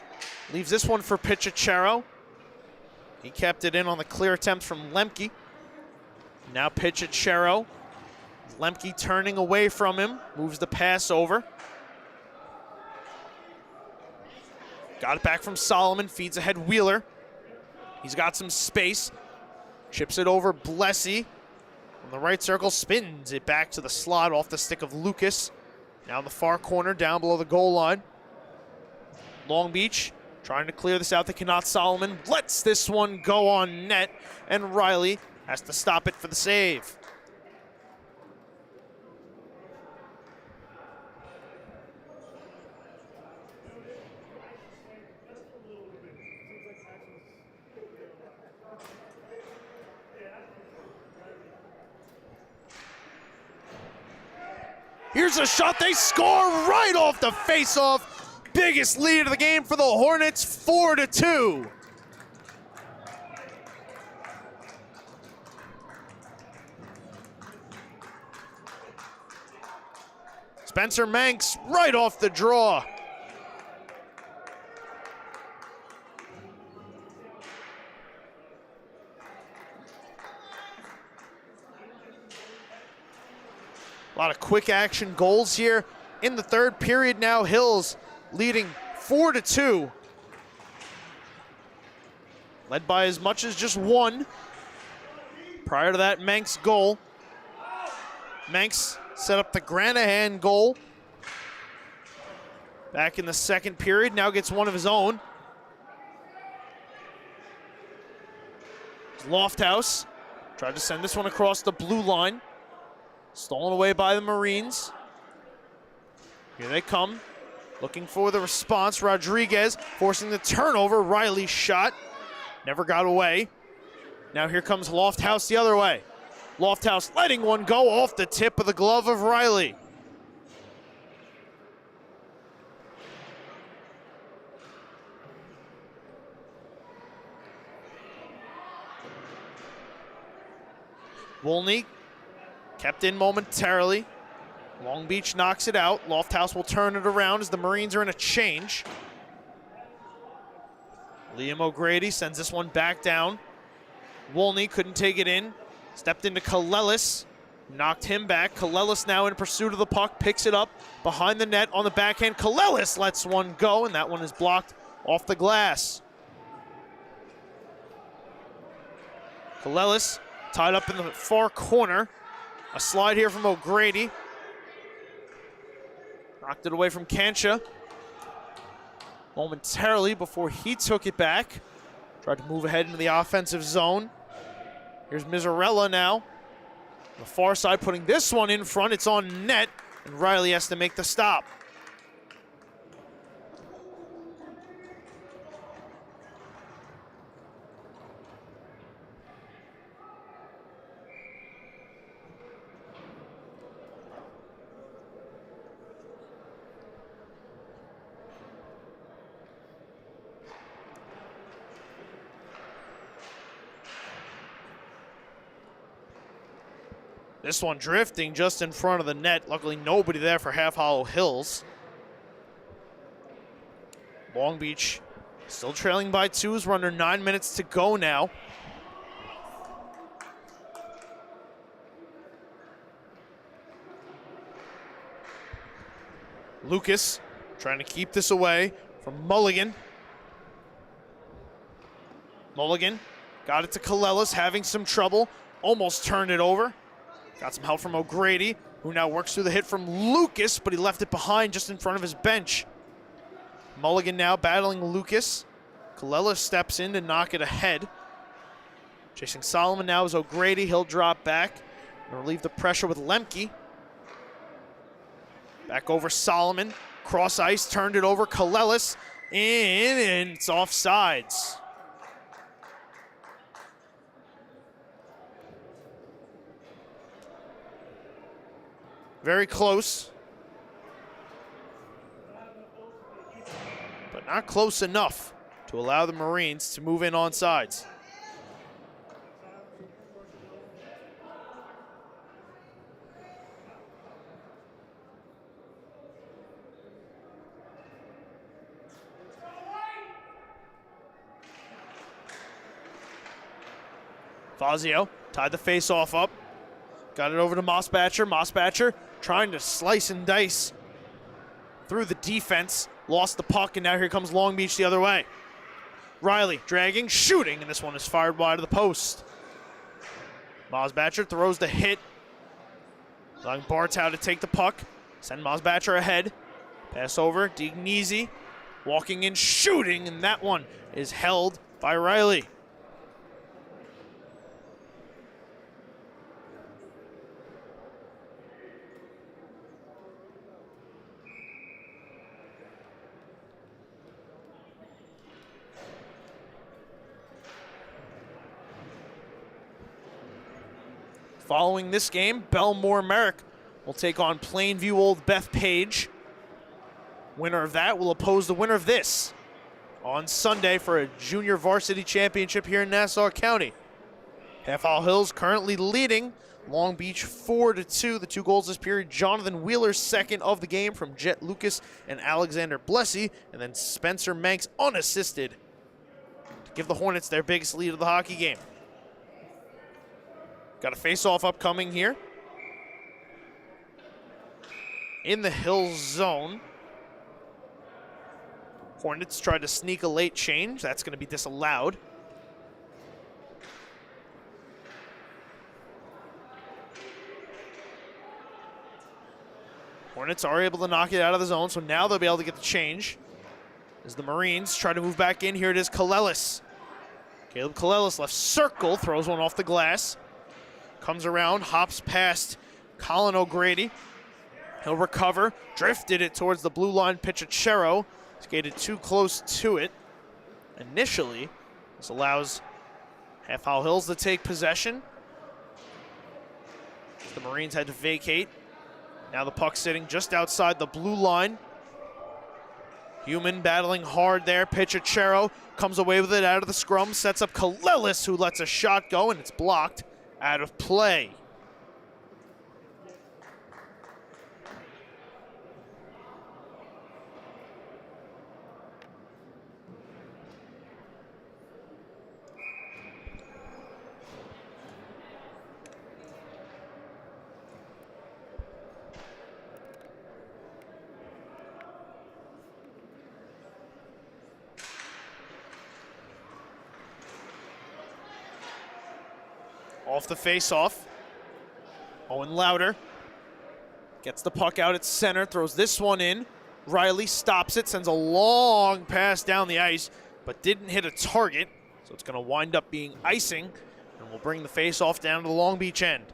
leaves this one for Pichachero. He kept it in on the clear attempt from Lemke. Now Pichachero. Lemke turning away from him, moves the pass over. Got it back from Solomon, feeds ahead Wheeler. He's got some space. Chips it over Blessy. On the right circle, spins it back to the slot off the stick of Lucas. Now in the far corner, down below the goal line. Long Beach trying to clear this out. They cannot. Solomon lets this one go on net, and Riley has to stop it for the save. Here's a shot, they score right off the face-off. Biggest lead of the game for the Hornets, 4-2. Spencer Manx right off the draw. A lot of quick action goals here in the third period now. Hills leading 4-2. Led by as much as just one. Prior to that, Manx goal. Manx set up the Granahan goal back in the second period. Now gets one of his own. Lofthouse tried to send this one across the blue line. Stolen away by the Marines. Here they come, looking for the response. Rodriguez forcing the turnover. Riley's shot never got away. Now here comes Lofthouse the other way. Lofthouse letting one go off the tip of the glove of Riley. Wolney kept in momentarily. Long Beach knocks it out. Lofthouse will turn it around as the Marines are in a change. Liam O'Grady sends this one back down. Wolney couldn't take it in. Stepped into Kalelis. Knocked him back. Kalelis now in pursuit of the puck. Picks it up behind the net on the backhand. Kalelis lets one go, and that one is blocked off the glass. Kalelis tied up in the far corner. A slide here from O'Grady. Knocked it away from Kancha momentarily before he took it back. Tried to move ahead into the offensive zone. Here's Mizzarella now. The far side putting this one in front. It's on net, and Riley has to make the stop. This one drifting just in front of the net. Luckily, nobody there for Half Hollow Hills. Long Beach still trailing by 2 as we're under 9 minutes to go now. Lucas trying to keep this away from Mulligan. Mulligan got it to Kalelis, having some trouble. Almost turned it over. Got some help from O'Grady, who now works through the hit from Lucas, but he left it behind just in front of his bench. Mulligan now battling Lucas. Kalelis steps in to knock it ahead. Chasing Solomon now is O'Grady. He'll drop back and relieve the pressure with Lemke. Back over Solomon. Cross ice, turned it over. Kalelis in, and it's offsides. Very close, but not close enough to allow the Marines to move in on sides. Fazio tied the face-off up. Got it over to Mossbatcher. Mossbatcher trying to slice and dice through the defense. Lost the puck, and now here comes Long Beach the other way. Riley dragging, shooting, and this one is fired wide of the post. Mossbatcher throws the hit, allowing Bartow to take the puck. Send Mossbatcher ahead. Pass over, Dignisi walking in, shooting, and that one is held by Riley. Following this game, Belmore Merrick will take on Plainview Old Bethpage. Winner of that will oppose the winner of this on Sunday for a junior varsity championship here in Nassau County. Half Hollow Hills currently leading Long Beach 4-2. The 2 goals this period, Jonathan Wheeler, second of the game from Jet Lucas and Alexander Blessy, and then Spencer Manx unassisted to give the Hornets their biggest lead of the hockey game. Got a face-off upcoming here. In the Hills zone. Hornets tried to sneak a late change. That's going to be disallowed. Hornets are able to knock it out of the zone, so now they'll be able to get the change. As the Marines try to move back in, here it is Kalelis. Caleb Kalelis left circle, throws one off the glass. Comes around, hops past Colin O'Grady. He'll recover, drifted it towards the blue line. Pichachero skated too close to it. Initially, this allows Half Hollow Hills to take possession. The Marines had to vacate. Now the puck sitting just outside the blue line. Human battling hard there. Pichachero comes away with it out of the scrum, sets up Kalelis, who lets a shot go, and it's blocked. Out of play. Off the face-off. Owen Louder gets the puck out at center, throws this one in. Riley stops it, sends a long pass down the ice, but didn't hit a target, so it's going to wind up being icing, and will bring the face-off down to the Long Beach end.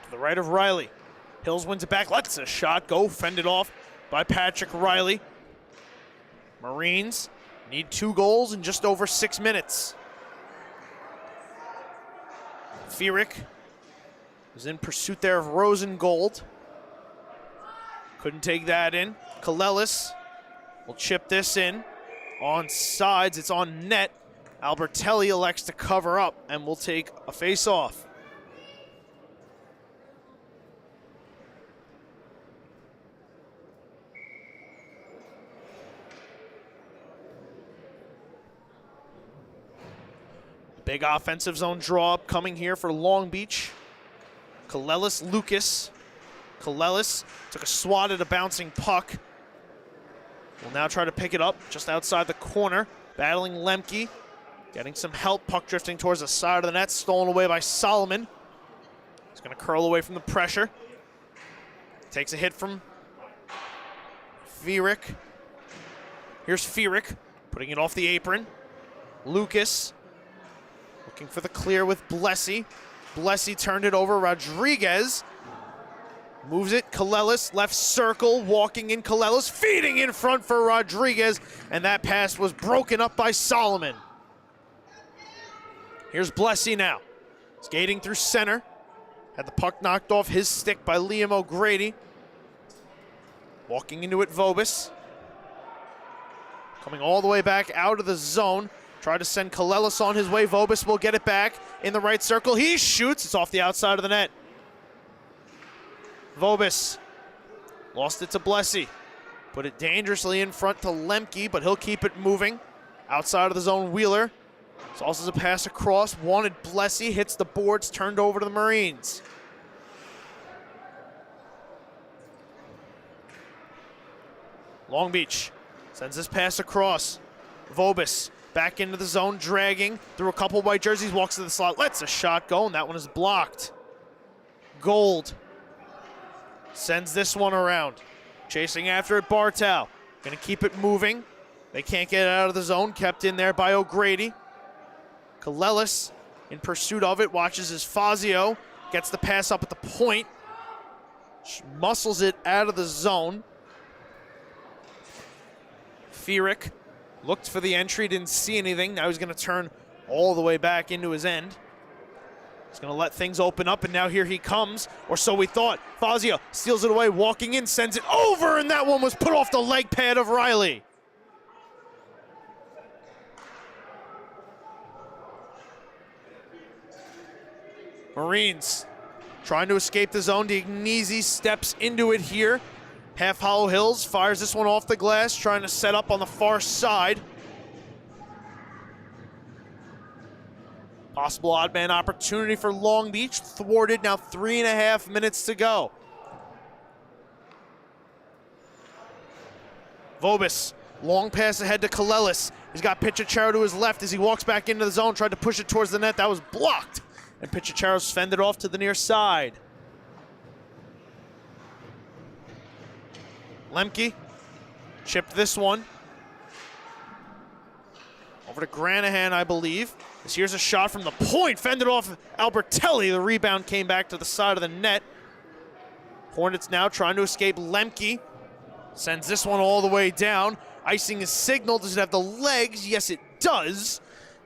To the right of Riley. Hills wins it back, lets a shot go, fended off by Patrick Riley. Marines need 2 goals in just over 6 minutes. Fierick was in pursuit there of Rosengold. Couldn't take that in. Kalelis will chip this in. On sides, it's on net. Albertelli elects to cover up and will take a face-off. Big offensive zone draw up coming here for Long Beach. Kalelis Lucas. Kalelis took a swat at a bouncing puck. Will now try to pick it up just outside the corner. Battling Lemke. Getting some help. Puck drifting towards the side of the net. Stolen away by Solomon. He's going to curl away from the pressure. Takes a hit from Fierick. Here's Fierick putting it off the apron. Lucas looking for the clear with Blessy. Blessy turned it over. Rodriguez moves it. Kalelis, left circle, walking in Kalelis, feeding in front for Rodriguez, and that pass was broken up by Solomon. Here's Blessy now. Skating through center. Had the puck knocked off his stick by Liam O'Grady. Walking into it, Vobis. Coming all the way back out of the zone. Tried to send Kalelis on his way. Vobis will get it back in the right circle. He shoots. It's off the outside of the net. Vobis lost it to Blessy. Put it dangerously in front to Lemke, but he'll keep it moving. Outside of the zone, Wheeler. Sauces a pass across. Wanted Blessy. Hits the boards. Turned over to the Marines. Long Beach sends this pass across. Vobis back into the zone, dragging through a couple white jerseys, walks to the slot, lets a shot go, and that one is blocked. Gold sends this one around. Chasing after it, Bartow. Gonna keep it moving. They can't get it out of the zone, kept in there by O'Grady. Kalelis in pursuit of it, watches as Fazio gets the pass up at the point. Muscles it out of the zone. Fierick looked for the entry, didn't see anything. Now he's going to turn all the way back into his end. He's going to let things open up, and now here he comes, or so we thought. Fazio steals it away, walking in, sends it over, and that one was put off the leg pad of Riley. Marines trying to escape the zone. Diagnese steps into it here. Half Hollow Hills fires this one off the glass, trying to set up on the far side. Possible odd man opportunity for Long Beach. Thwarted, now 3.5 minutes to go. Vobis, long pass ahead to Kalelis. He's got Pichacharo to his left as he walks back into the zone, tried to push it towards the net. That was blocked, and Pichacharo's fended off to the near side. Lemke chipped this one. Over to Granahan, I believe. Here's a shot from the point, fended off Albertelli. The rebound came back to the side of the net. Hornets now trying to escape Lemke. Sends this one all the way down. Icing is signaled. Does it have the legs? Yes, it does.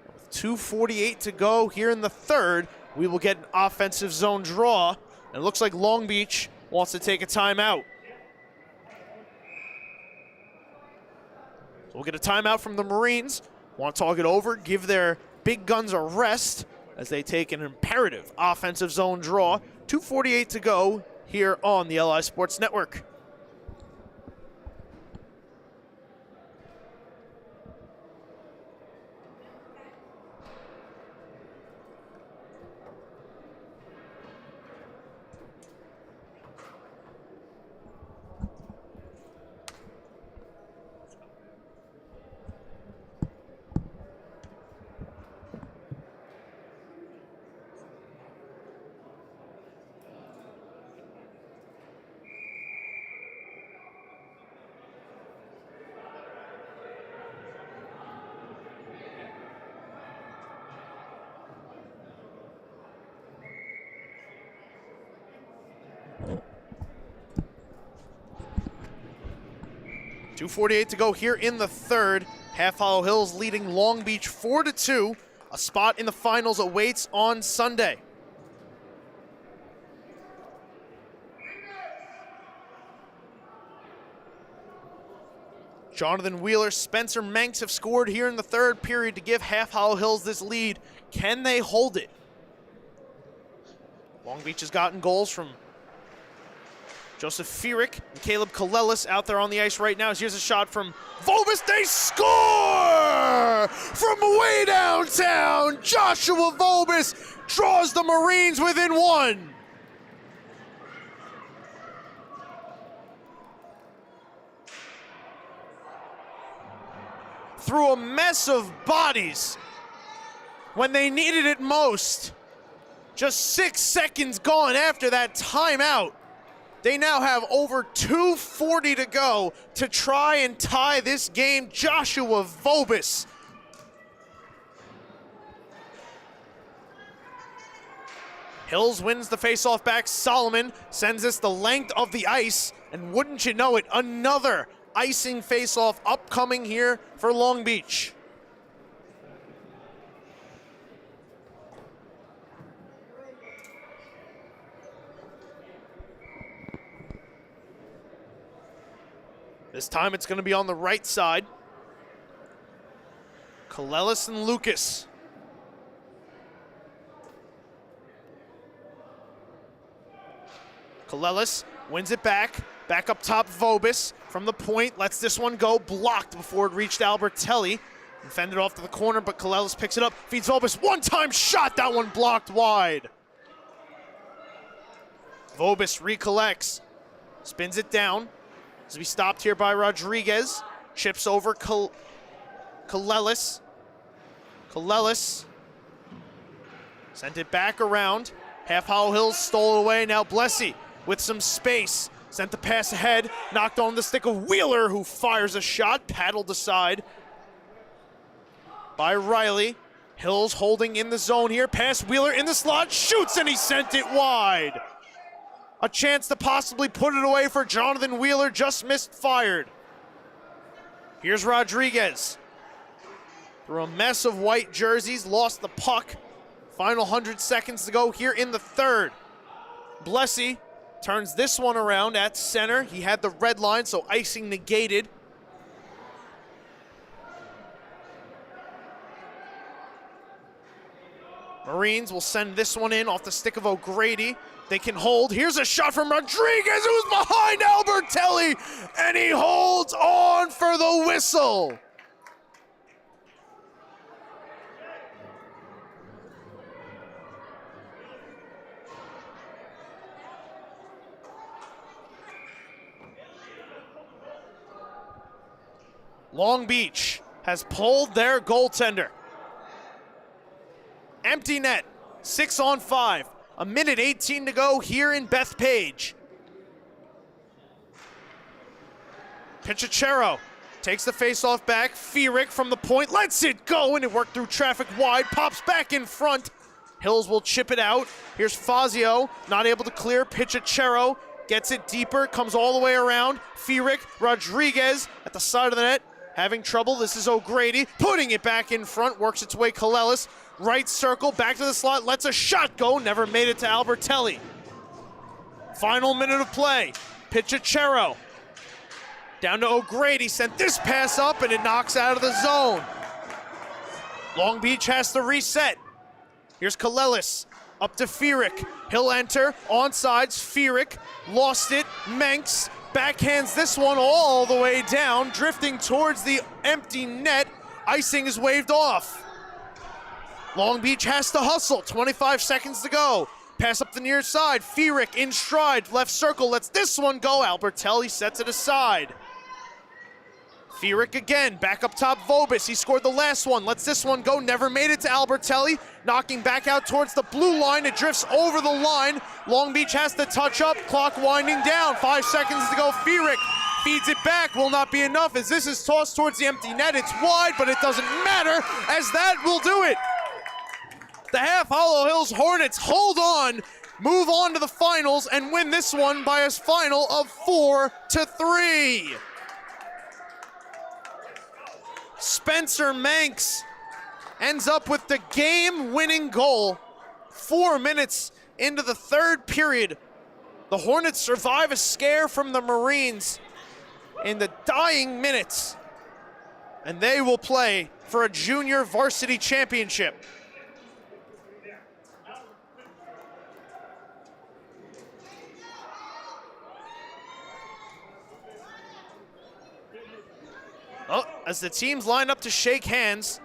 With 2:48 to go here in the third, we will get an offensive zone draw. And it looks like Long Beach wants to take a timeout. We'll get a timeout from the Marines. Want to talk it over, give their big guns a rest as they take an imperative offensive zone draw. 2:48 to go here on the LI Sports Network. .248 to go here in the third. Half Hollow Hills leading Long Beach 4-2. A spot in the finals awaits on Sunday. Jonathan Wheeler, Spencer Manx have scored here in the third period to give Half Hollow Hills this lead. Can they hold it? Long Beach has gotten goals from Joseph Fierick and Caleb Kalelis out there on the ice right now. Here's a shot from Vobis. They score from way downtown. Joshua Vobis draws the Marines within one. Through a mess of bodies when they needed it most. Just 6 seconds gone after that timeout. They now have over 2:40 to go to try and tie this game. Joshua Vobis. Hills wins the faceoff back. Solomon sends this the length of the ice, and wouldn't you know it, another icing faceoff upcoming here for Long Beach. This time it's going to be on the right side. Kalelis and Lucas. Kalelis wins it back. Back up top, Vobis from the point. Lets this one go. Blocked before it reached Albertelli. And fended off to the corner, but Kalelis picks it up. Feeds Vobis. One-time shot. That one blocked wide. Vobis recollects. Spins it down. As we stopped here by Rodriguez. Chips over Kalelis. Kalelis sent it back around. Half Hollow Hills stole it away. Now Blessy with some space. Sent the pass ahead. Knocked on the stick of Wheeler, who fires a shot. Paddled aside by Riley. Hills holding in the zone here. Pass Wheeler in the slot. Shoots, and he sent it wide. A chance to possibly put it away for Jonathan Wheeler, just missed fired. Here's Rodriguez. Through a mess of white jerseys, lost the puck. Final 100 seconds to go here in the third. Blessy turns this one around at center. He had the red line, so icing negated. Marines will send this one in off the stick of O'Grady. They can hold. Here's a shot from Rodriguez, who's behind Albertelli, and he holds on for the whistle. Long Beach has pulled their goaltender. Empty net, 6-on-5. A minute 18 to go here in Bethpage. Pichachero takes the faceoff back. Fierick from the point, lets it go, and it worked through traffic wide. Pops back in front. Hills will chip it out. Here's Fazio, not able to clear. Pichachero gets it deeper, comes all the way around. Fierick, Rodriguez at the side of the net, having trouble. This is O'Grady, putting it back in front, works its way Kalelis. Right circle, back to the slot, lets a shot go, never made it to Albertelli. Final minute of play. Pichachero down to O'Grady, sent this pass up, and it knocks out of the zone. Long Beach has to reset. Here's Kalelis, up to Fierick. He'll enter, onsides, Fierick, lost it, Manx, backhands this one all the way down, drifting towards the empty net. Icing is waved off. Long Beach has to hustle, 25 seconds to go. Pass up the near side, Fierick in stride, left circle, lets this one go. Albertelli sets it aside. Fierick again, back up top, Vobis. He scored the last one, lets this one go, never made it to Albertelli. Knocking back out towards the blue line, it drifts over the line. Long Beach has to touch up, clock winding down. 5 seconds to go, Fierick feeds it back, will not be enough as this is tossed towards the empty net. It's wide, but it doesn't matter as that will do it. The Half Hollow Hills Hornets hold on, move on to the finals, and win this one by a final of 4-3. Spencer Manx ends up with the game-winning goal. 4 minutes into the third period. The Hornets survive a scare from the Marines in the dying minutes and they will play for a junior varsity championship. Oh, as the teams line up to shake hands,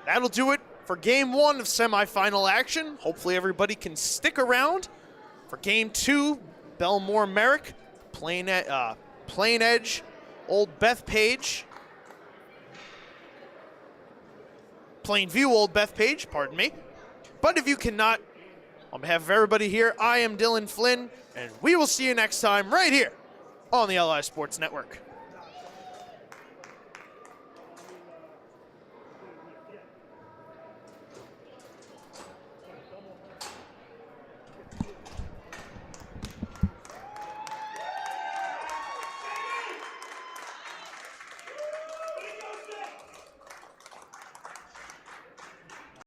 that'll do it for game 1 of semifinal action. Hopefully everybody can stick around for game 2. Belmore Merrick, Plain Edge, Old Bethpage. Plainview, Old Bethpage, pardon me. But if you cannot, on behalf of everybody here, I am Dylan Flynn, and we will see you next time right here on the LI Sports Network.